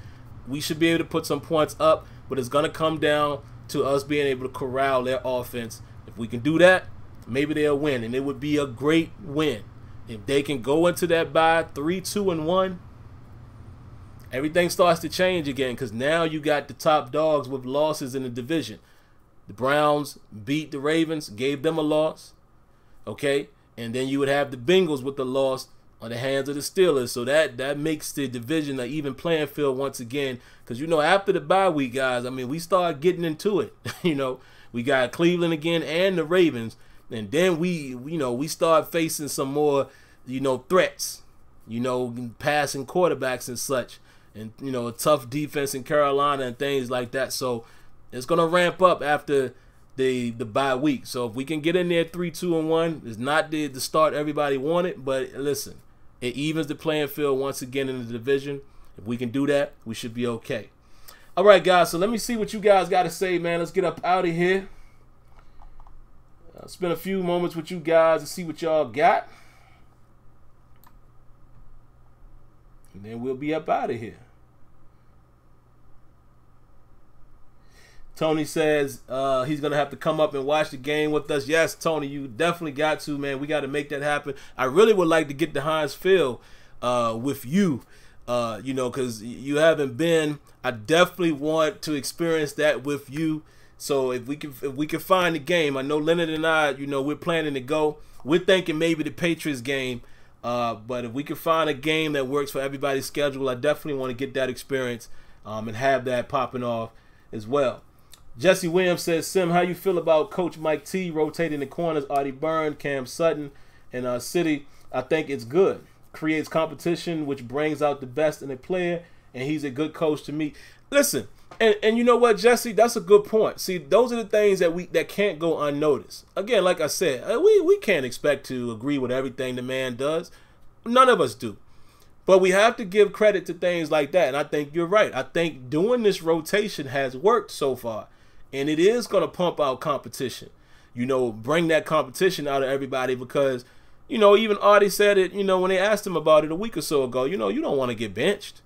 We should be able to put some points up, but it's going to come down to us being able to corral their offense. If we can do that, maybe they'll win, and it would be a great win. If they can go into that bye 3-2-1, everything starts to change again, because now you got the top dogs with losses in the division. The Browns beat the Ravens, gave them a loss, okay? And then you would have the Bengals with the loss on the hands of the Steelers. So that makes the division an even playing field once again, because, you know, after the bye week, guys, I mean, we start getting into it. You know, we got Cleveland again and the Ravens. And then we start facing some more, you know, threats, you know, passing quarterbacks and such, and, you know, a tough defense in Carolina and things like that. So it's going to ramp up after the bye week. So if we can get in there 3-2-1, it's not the start everybody wanted, but listen, it evens the playing field once again in the division. If we can do that, we should be okay. All right, guys, so let me see what you guys got to say, man. Let's get up out of here. Spend a few moments with you guys to see what y'all got. And then we'll be up out of here. Tony says he's going to have to come up and watch the game with us. Yes, Tony, you definitely got to, man. We got to make that happen. I really would like to get to Heinz Field with you, you know, because you haven't been. I definitely want to experience that with you. So if we can find the game, I know Leonard and I, you know, we're planning to go. We're thinking maybe the Patriots game, but if we can find a game that works for everybody's schedule, I definitely want to get that experience and have that popping off as well. Jesse Williams says, Sim, how you feel about Coach Mike T rotating the corners, Artie Byrne, Cam Sutton, and City? I think it's good. Creates competition, which brings out the best in a player, and he's a good coach to me. Listen. And you know what, Jesse? That's a good point. See, those are the things that can't go unnoticed. Again, like I said, we can't expect to agree with everything the man does. None of us do. But we have to give credit to things like that. And I think you're right. I think doing this rotation has worked so far. And it is going to pump out competition. You know, bring that competition out of everybody because, you know, even Artie said it, you know, when they asked him about it a week or so ago, you know, you don't want to get benched.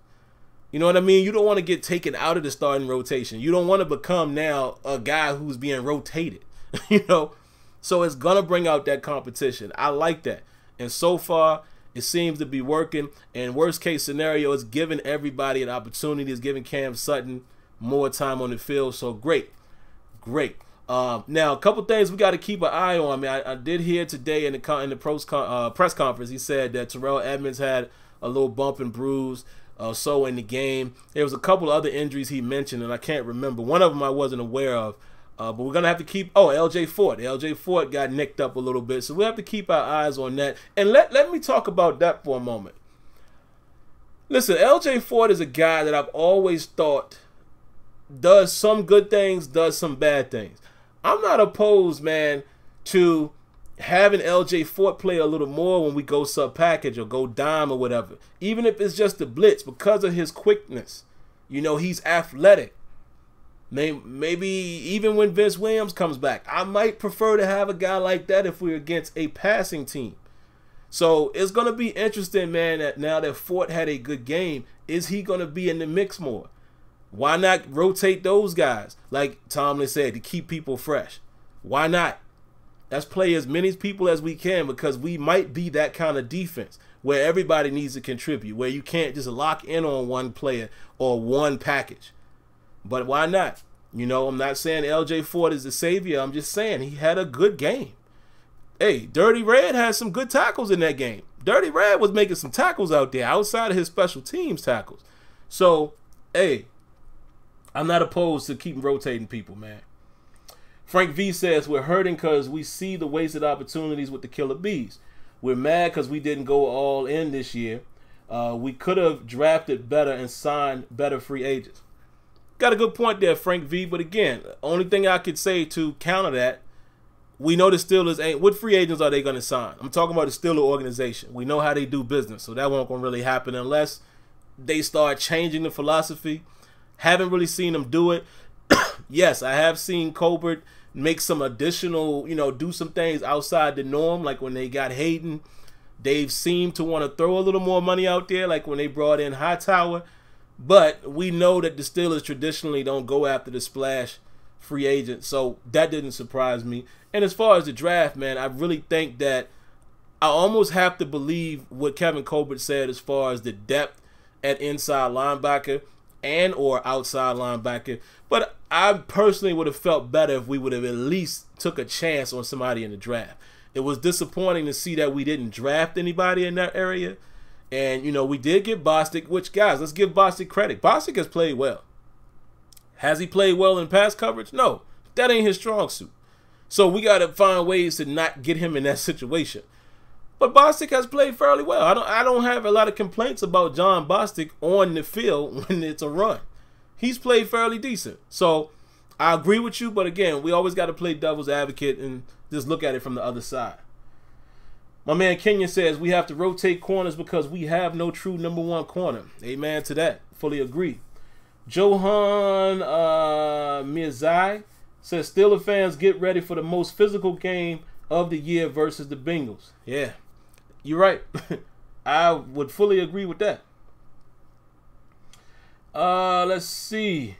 You know what I mean? You don't want to get taken out of the starting rotation. You don't want to become now a guy who's being rotated, you know? So it's going to bring out that competition. I like that. And so far, it seems to be working. And worst case scenario, it's giving everybody an opportunity. It's giving Cam Sutton more time on the field. So great. Great. Now, a couple things we got to keep an eye on. I mean, I did hear today in the press conference, he said that Terrell Edmonds had a little bump and bruise. So in the game, there was a couple other injuries he mentioned, and I can't remember. One of them I wasn't aware of, but we're gonna have to keep. Oh, L.J. Fort. L.J. Fort got nicked up a little bit, so we have to keep our eyes on that. And let me talk about that for a moment. Listen, L.J. Fort is a guy that I've always thought does some good things, does some bad things. I'm not opposed, man, to having LJ Fort play a little more when we go sub package or go dime or whatever, even if it's just the blitz, because of his quickness. You know, he's athletic. Maybe even when Vince Williams comes back, I might prefer to have a guy like that if we're against a passing team. So it's going to be interesting, man, that now that Fort had a good game, is he going to be in the mix more? Why not rotate those guys, like Tomlin said, to keep people fresh? Why not? Let's play as many people as we can, because we might be that kind of defense where everybody needs to contribute, where you can't just lock in on one player or one package. But why not? You know, I'm not saying LJ Fort is the savior. I'm just saying he had a good game. Hey, Dirty Red had some good tackles in that game. Dirty Red was making some tackles out there outside of his special teams tackles. So, hey, I'm not opposed to keeping rotating people, man. Frank V says, we're hurting because we see the wasted opportunities with the Killer Bees. We're mad because we didn't go all in this year. We could have drafted better and signed better free agents. Got a good point there, Frank V. But again, the only thing I could say to counter that, we know the Steelers ain't. What free agents are they going to sign? I'm talking about the Steelers organization. We know how they do business, so that won't really happen unless they start changing the philosophy. Haven't really seen them do it. Yes, I have seen Colbert make some additional, do some things outside the norm, like when they got Hayden. They've seemed to want to throw a little more money out there, like when they brought in Hightower. But we know that the Steelers traditionally don't go after the splash free agent, so that didn't surprise me. And as far as the draft, man, I really think that I almost have to believe what Kevin Colbert said as far as the depth at inside linebacker and or outside linebacker. But I personally would have felt better if we would have at least took a chance on somebody in the draft. It was disappointing to see that we didn't draft anybody in that area. And, we did get Bostic, which, guys, let's give Bostic credit. Bostic has played well. Has he played well in pass coverage? No. That ain't his strong suit. So we got to find ways to not get him in that situation. But Bostic has played fairly well. I don't have a lot of complaints about John Bostic on the field when it's a run. He's played fairly decent. So I agree with you, but again, we always got to play devil's advocate and just look at it from the other side. My man Kenya says we have to rotate corners because we have no true number one corner. Amen to that. Fully agree. Johan Miyazai says Steelers fans get ready for the most physical game of the year versus the Bengals. Yeah, you're right. I would fully agree with that. Let's see.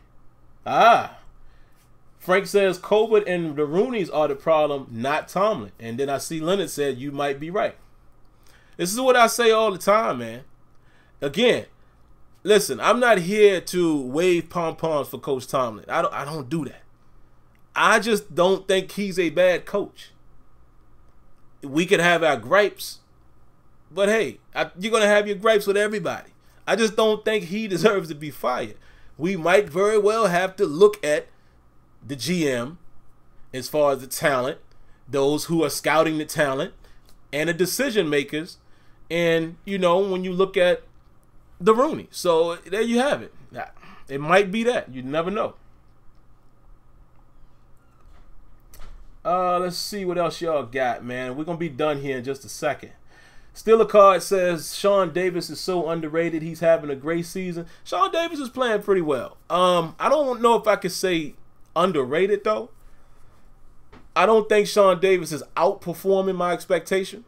Frank says Colbert and the Rooneys are the problem, not Tomlin. And then I see Leonard said you might be right. This is what I say all the time, man. Again, listen, I'm not here to wave pom-poms for Coach Tomlin. I don't do that. I just don't think he's a bad coach. We could have our gripes, but hey, you're going to have your gripes with everybody. I just don't think he deserves to be fired. We might very well have to look at the GM as far as the talent, those who are scouting the talent, and the decision makers. And, when you look at the Rooney. So there you have it. It might be that. You never know. Let's see what else y'all got, man. We're going to be done here in just a second. Steeler Card says Sean Davis is so underrated. He's having a great season. Sean Davis is playing pretty well. I don't know if I could say underrated, though. I don't think Sean Davis is outperforming my expectation.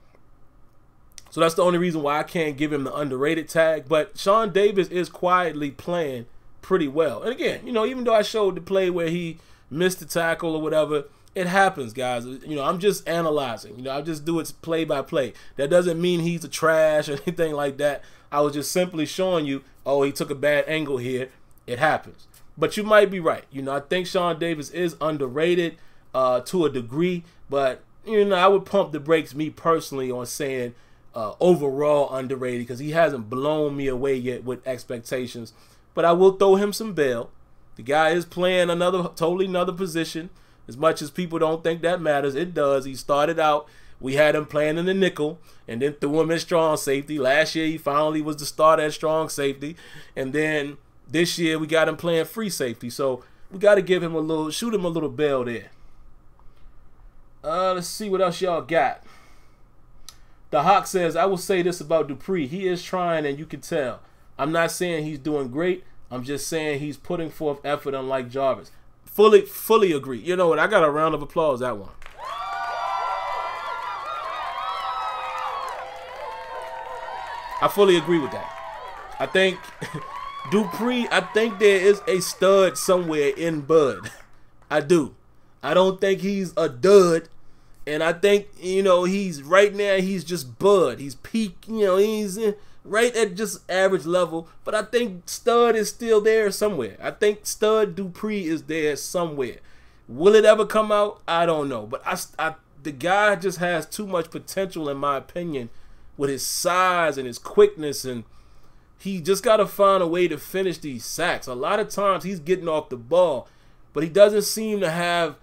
So that's the only reason why I can't give him the underrated tag. But Sean Davis is quietly playing pretty well. And again, even though I showed the play where he missed the tackle or whatever, it happens, guys. I'm just analyzing. I just do it play by play. That doesn't mean he's a trash or anything like that. I was just simply showing you, oh, he took a bad angle here. It happens. But you might be right. I think Sean Davis is underrated to a degree. But, I would pump the brakes, me personally, on saying overall underrated because he hasn't blown me away yet with expectations. But I will throw him some bail. The guy is playing totally another position. As much as people don't think that matters, it does. He started out, we had him playing in the nickel, and then threw him in strong safety. Last year, he finally was the starter at strong safety. And then this year, we got him playing free safety. So we got to give him shoot him a little bail there. Let's see what else y'all got. The Hawk says, I will say this about Dupree. He is trying, and you can tell. I'm not saying he's doing great. I'm just saying he's putting forth effort unlike Jarvis. Fully agree. You know what? I got a round of applause that one. I fully agree with that. I think Dupree, I think there is a stud somewhere in Bud. I do. I don't think he's a dud. And I think, he's right now, he's just Bud. He's peak, he's right at just average level. But I think stud is still there somewhere. I think stud Dupree is there somewhere. Will it ever come out? I don't know. But the guy just has too much potential, in my opinion, with his size and his quickness, and he just got to find a way to finish these sacks. A lot of times he's getting off the ball, but he doesn't seem to have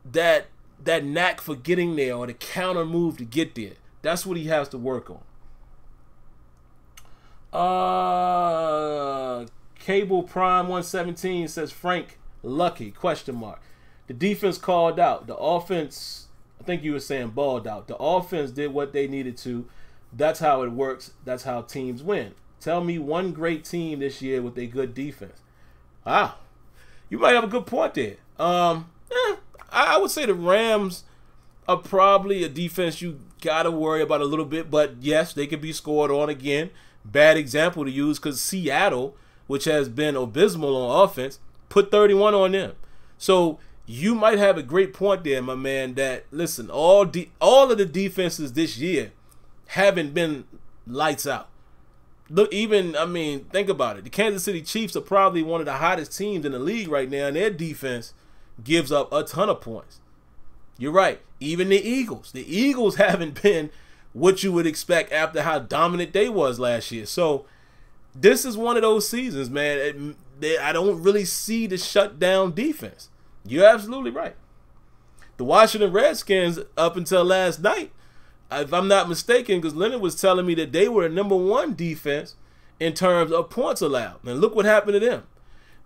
that knack for getting there or the counter move to get there. That's what he has to work on. Cable Prime 117 says Frank Lucky ? The defense called out. The offense, I think you were saying balled out. The offense did what they needed to. That's how it works. That's how teams win. Tell me one great team this year with a good defense. Wow. You might have a good point there. I would say the Rams are probably a defense you got to worry about a little bit. But, yes, they could be scored on again. Bad example to use because Seattle, which has been abysmal on offense, put 31 on them. So you might have a great point there, my man, that, listen, all of the defenses this year haven't been lights out. Look, think about it. The Kansas City Chiefs are probably one of the hottest teams in the league right now, and their defense gives up a ton of points. You're right. Even the Eagles. The Eagles haven't been what you would expect after how dominant they was last year. So this is one of those seasons, man. I don't really see the shutdown defense. You're absolutely right. The Washington Redskins, up until last night, if I'm not mistaken, because Leonard was telling me that they were a #1 defense in terms of points allowed. And look what happened to them.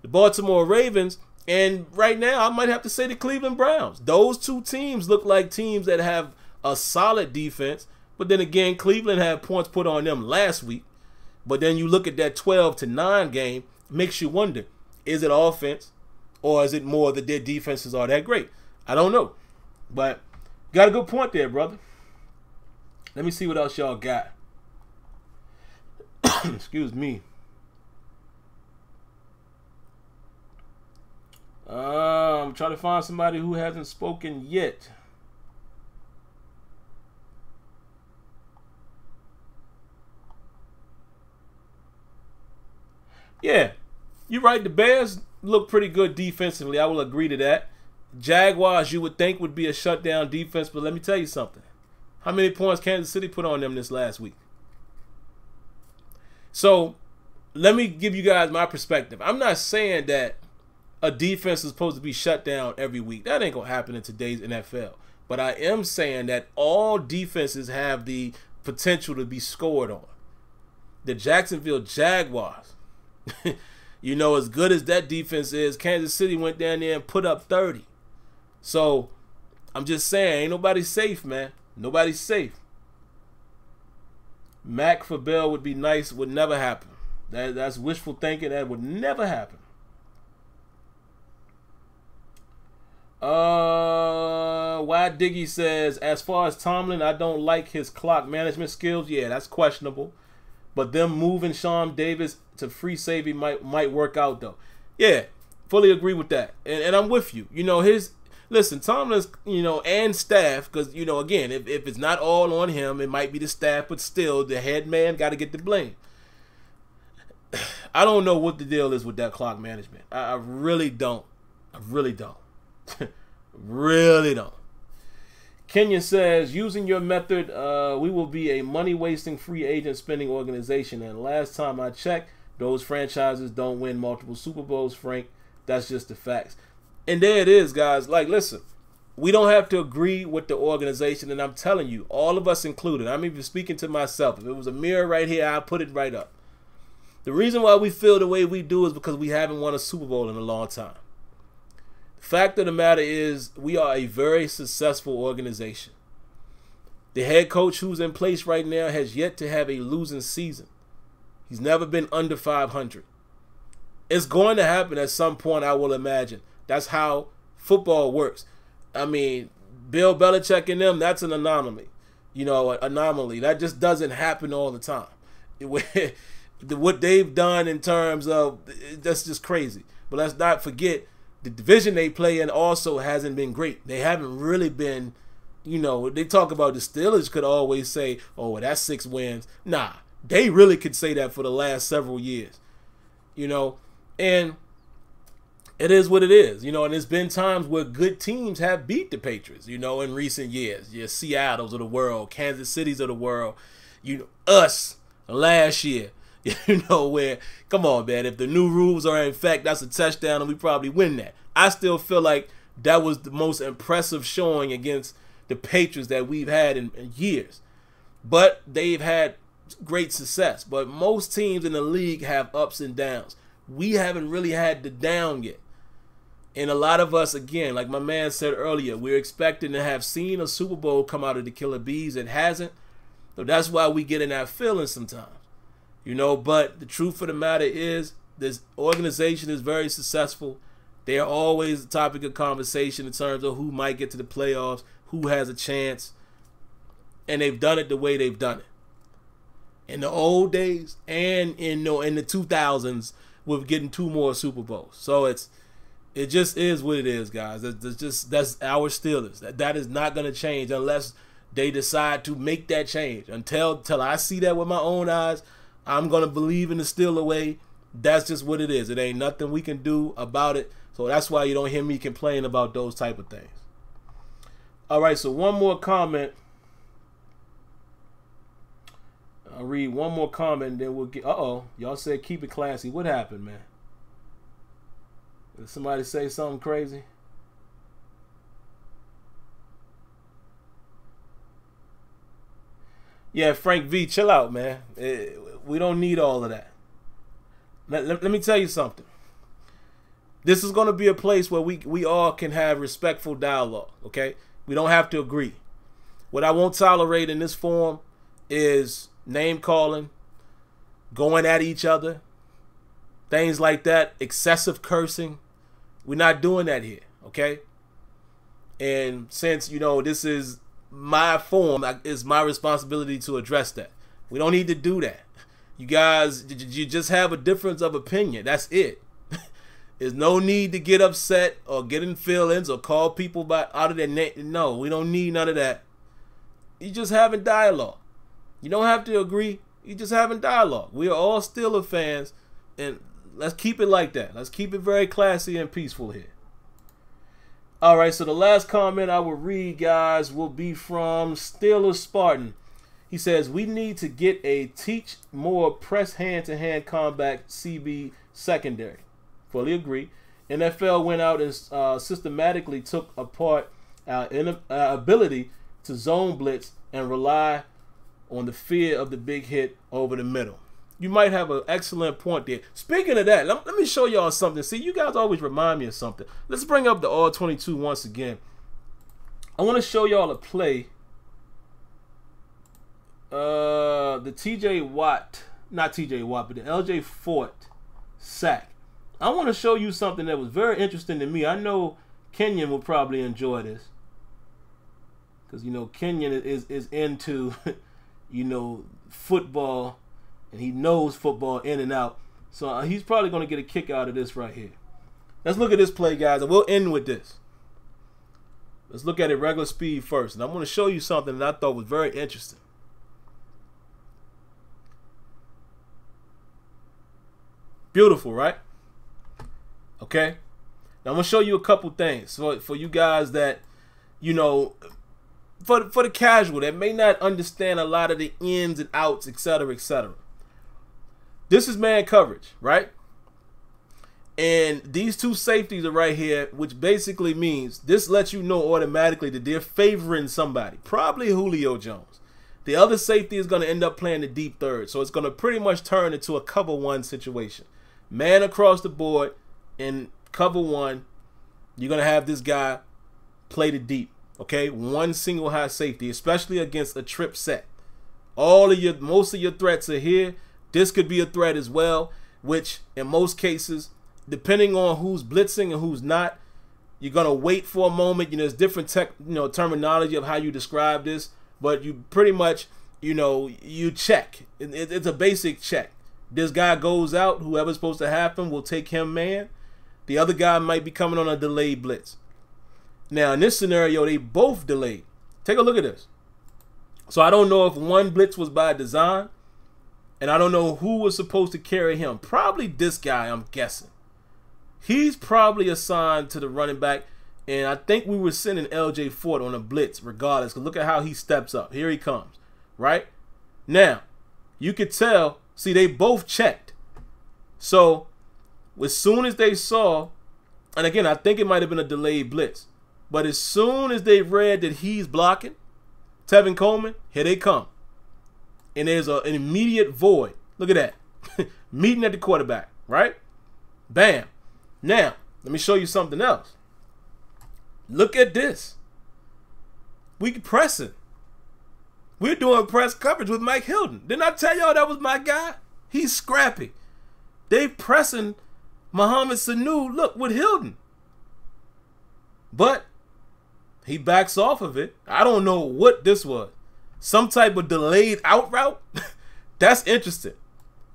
The Baltimore Ravens, and right now I might have to say the Cleveland Browns. Those two teams look like teams that have a solid defense, but then again, Cleveland had points put on them last week. But then you look at that 12-9 game, makes you wonder, is it offense or is it more that their defenses are that great? I don't know. But got a good point there, brother. Let me see what else y'all got. Excuse me. I'm trying to find somebody who hasn't spoken yet. Yeah, you're right. The Bears look pretty good defensively. I will agree to that. Jaguars, you would think, would be a shutdown defense, but let me tell you something. How many points Kansas City put on them this last week? So let me give you guys my perspective. I'm not saying that a defense is supposed to be shut down every week. That ain't going to happen in today's NFL. But I am saying that all defenses have the potential to be scored on. The Jacksonville Jaguars, as good as that defense is, Kansas City went down there and put up 30. So I'm just saying, ain't nobody safe, man. Nobody's safe. Mac for Bell would be nice. Would never happen. That's wishful thinking. That would never happen. Why Diggy says, as far as Tomlin, I don't like his clock management skills. Yeah, that's questionable. But them moving Sean Davis to free safety might work out though. Yeah, fully agree with that. And I'm with you. Listen, Tomlin's, and staff, because, again, if it's not all on him, it might be the staff, but still, the head man got to get the blame. I don't know what the deal is with that clock management. I really don't. I really don't. Really don't. Kenya says, using your method, we will be a money-wasting free agent spending organization. And last time I checked, those franchises don't win multiple Super Bowls, Frank. That's just the facts. And there it is, guys. Like, listen, we don't have to agree with the organization. And I'm telling you, all of us included, I'm even speaking to myself. If it was a mirror right here, I'd put it right up. The reason why we feel the way we do is because we haven't won a Super Bowl in a long time. The fact of the matter is we are a very successful organization. The head coach who's in place right now has yet to have a losing season. He's never been under 500. It's going to happen at some point, I will imagine. That's how football works. I mean, Bill Belichick and them, that's an anomaly. Anomaly. That just doesn't happen all the time. What they've done in terms of, that's just crazy. But let's not forget, the division they play in also hasn't been great. They haven't really been, they talk about the Steelers could always say, oh, well, that's 6 wins. Nah, they really could say that for the last several years. And it is what it is, and there's been times where good teams have beat the Patriots, in recent years. Yeah, Seattle's of the world, Kansas City's of the world, us last year, where, come on, man, if the new rules are in effect, that's a touchdown and we probably win that. I still feel like that was the most impressive showing against the Patriots that we've had in years. But they've had great success. But most teams in the league have ups and downs. We haven't really had the down yet. And a lot of us, again, like my man said earlier, we're expecting to have seen a Super Bowl come out of the Killer Bees. It hasn't. So that's why we get in that feeling sometimes. But the truth of the matter is, this organization is very successful. They are always a topic of conversation in terms of who might get to the playoffs, who has a chance. And they've done it the way they've done it. In the old days and in the 2000s, we're getting 2 more Super Bowls. So it just is what it is, guys. That's our Steelers. That is not going to change unless they decide to make that change. Until I see that with my own eyes, I'm going to believe in the Steeler way. That's just what it is. It ain't nothing we can do about it. So that's why you don't hear me complain about those type of things. All right, so one more comment. I'll read one more comment, then we'll get... Y'all said keep it classy. What happened, man? Did somebody say something crazy? Yeah, Frank V, chill out, man. We don't need all of that. Let me tell you something. This is going to be a place where we all can have respectful dialogue, okay? We don't have to agree. What I won't tolerate in this forum is name calling, going at each other, things like that, excessive cursing. We're not doing that here, okay? And since, this is my forum, it's my responsibility to address that. We don't need to do that. You guys, you just have a difference of opinion. That's it. There's no need to get upset or get in feelings or call people out of their name. No, we don't need none of that. You just having dialogue. You don't have to agree. You just having dialogue. We are all Steelers fans, and let's keep it like that. Let's keep it very classy and peaceful here. All right, so the last comment I will read, guys, will be from Steelers Spartan. He says, we need to get a teach more press hand-to-hand combat CB secondary. Fully agree. NFL went out and systematically took apart our ability to zone blitz and rely on the fear of the big hit over the middle. You might have an excellent point there. Speaking of that, let me show y'all something. See, you guys always remind me of something. Let's bring up the All-22 once again. I want to show y'all a play. The T.J. Watt, not T.J. Watt, but the L.J. Fort sack. I want to show you something that was very interesting to me. I know Kenyon will probably enjoy this. Because, Kenyon is into, football. And he knows football in and out. So he's probably going to get a kick out of this right here. Let's look at this play, guys. And we'll end with this. Let's look at it regular speed first. And I'm going to show you something that I thought was very interesting. Beautiful, right? Okay. Now I'm going to show you a couple things for you guys that, for the casual that may not understand a lot of the ins and outs, etc., etc. This is man coverage, right? And these two safeties are right here, which basically means this lets you know automatically that they're favoring somebody, probably Julio Jones. The other safety is going to end up playing the deep third, so it's going to pretty much turn into a cover one situation. Man across the board in cover one, you're going to have this guy play the deep, okay? One single high safety, especially against a trip set. Most of your threats are here. This could be a threat as well, which in most cases depending on who's blitzing and who's not, you're gonna wait for a moment. There's different terminology of how you describe this, but you pretty much, you check. It's a basic check. This guy goes out, whoever's supposed to happen will take him man. The other guy might be coming on a delayed blitz. Now, in this scenario, they both delayed. Take a look at this. So I don't know if one blitz was by design, and I don't know who was supposed to carry him. Probably this guy, I'm guessing. He's probably assigned to the running back, and I think we were sending LJ Fort on a blitz regardless, because look at how he steps up. Here he comes, right? Now, you could tell, see, they both checked. So, as soon as they saw, and again, I think it might have been a delayed blitz, but as soon as they read that he's blocking, Tevin Coleman, here they come. And there's an immediate void. Look at that. Meeting at the quarterback, right? Bam. Now, let me show you something else. Look at this. We pressing. We're doing press coverage with Mike Hilton. Didn't I tell y'all that was my guy? He's scrappy. They pressing Mohamed Sanu, look, with Hilton. But he backs off of it. I don't know what this was. Some type of delayed out route? That's interesting.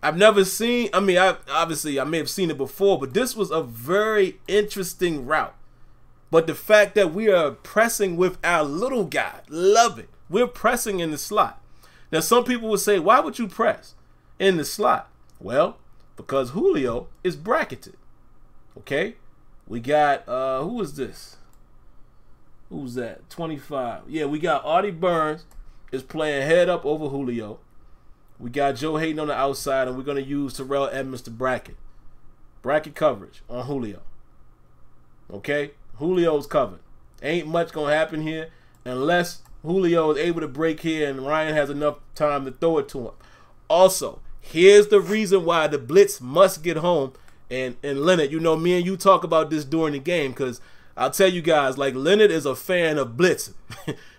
I've never seen, I may have seen it before, but this was a very interesting route. But the fact that we are pressing with our little guy, love it. We're pressing in the slot. Now, some people would say, why would you press in the slot? Well, because Julio is bracketed. Okay? We got, who is this? Who's that? 25. Yeah, we got Artie Burns is playing head up over Julio. We got Joe Hayden on the outside, and we're going to use Terrell Edmonds to bracket. Bracket coverage on Julio. Okay? Julio's covered. Ain't much going to happen here unless Julio is able to break here and Ryan has enough time to throw it to him. Also, here's the reason why the blitz must get home. And Leonard, me and you talk about this during the game, because I'll tell you guys, like, Leonard is a fan of blitzing.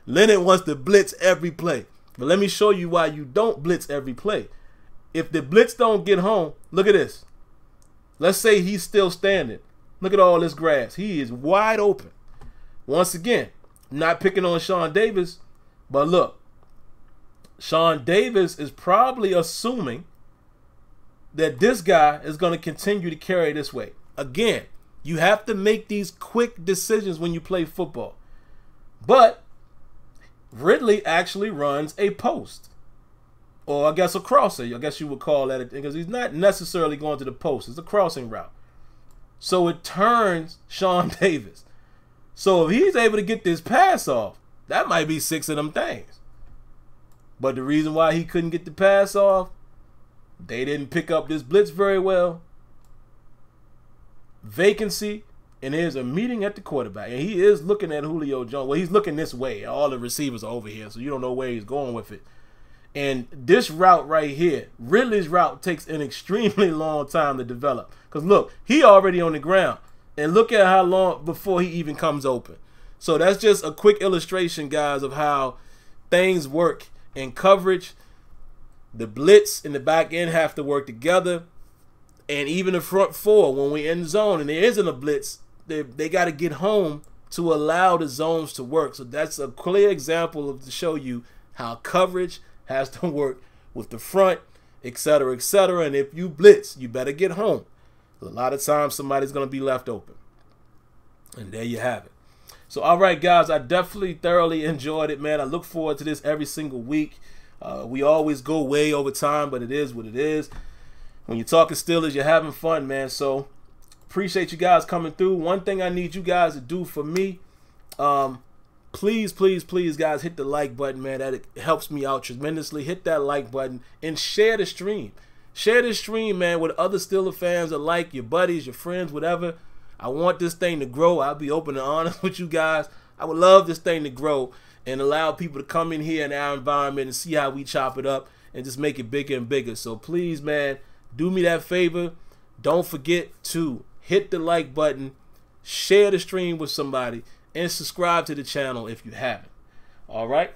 Leonard wants to blitz every play. But let me show you why you don't blitz every play. If the blitz don't get home, look at this. Let's say he's still standing. Look at all this grass. He is wide open. Once again, not picking on Sean Davis, but look, Sean Davis is probably assuming that this guy is going to continue to carry this way. Again, you have to make these quick decisions when you play football. But Ridley actually runs a post, or I guess a crosser. I guess you would call that, because he's not necessarily going to the post. It's a crossing route. So it turns Sean Davis. So if he's able to get this pass off, that might be 6 of them things. But the reason why he couldn't get the pass off, they didn't pick up this blitz very well. Vacancy, and there's a meeting at the quarterback. And he is looking at Julio Jones. Well, he's looking this way. All the receivers are over here, so you don't know where he's going with it. And this route right here, Ridley's route, takes an extremely long time to develop. Because look, he already on the ground. And look at how long before he even comes open. So that's just a quick illustration, guys, of how things work in coverage. The blitz and the back end have to work together. And even the front four, when we're in zone and there isn't a blitz, they got to get home to allow the zones to work. So that's a clear example to show you how coverage has to work with the front, etc., etc. And if you blitz, you better get home. A lot of times somebody's going to be left open. And there you have it. So, all right, guys, I definitely thoroughly enjoyed it, man. I look forward to this every single week. We always go way over time, but it is what it is. When you're talking Steelers, you're having fun, man. So, appreciate you guys coming through. One thing I need you guys to do for me, please, please, please, guys, hit the like button, man. That helps me out tremendously. Hit that like button and share the stream. Share this stream, man, with other Steelers fans alike, your buddies, your friends, whatever. I want this thing to grow. I'll be open and honest with you guys. I would love this thing to grow and allow people to come in here in our environment and see how we chop it up and just make it bigger and bigger. So please, man, do me that favor. Don't forget to hit the like button, share the stream with somebody, and subscribe to the channel if you haven't. All right?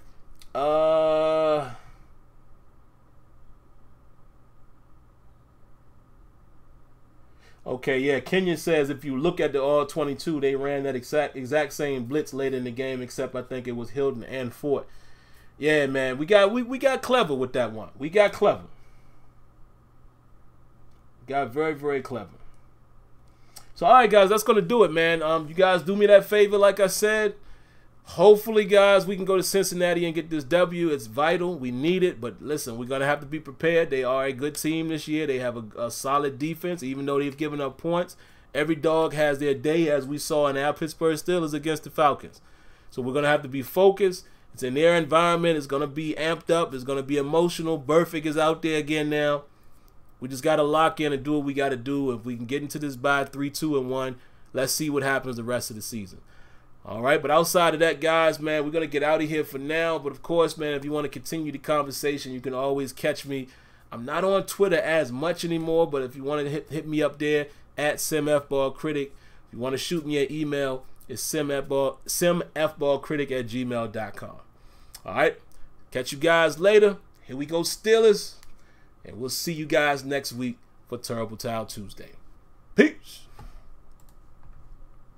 Okay, yeah. Kenyon says if you look at the all 22, they ran that exact same blitz later in the game, except I think it was Hilton and Fort. Yeah, man, we got clever with that one. We got clever. Got very, very clever. So, all right, guys, that's going to do it, man. You guys do me that favor, like I said. Hopefully, guys, we can go to Cincinnati and get this W. It's vital. We need it. But listen, we're going to have to be prepared. They are a good team this year. They have a solid defense, even though they've given up points. Every dog has their day, as we saw in our Pittsburgh Steelers against the Falcons. So we're going to have to be focused. It's in their environment. It's going to be amped up. It's going to be emotional. Burfict is out there again now. We just got to lock in and do what we got to do. If we can get into this bye 3-2-1, let's see what happens the rest of the season. All right, but outside of that, guys, man, we're going to get out of here for now. But, of course, man, if you want to continue the conversation, you can always catch me. I'm not on Twitter as much anymore, but if you want to hit me up there at SimFBallCritic. If you want to shoot me an email, it's SimFBallCritic@gmail.com. All right, catch you guys later. Here we go, Steelers. And we'll see you guys next week for Terrible Towel Tuesday. Peace.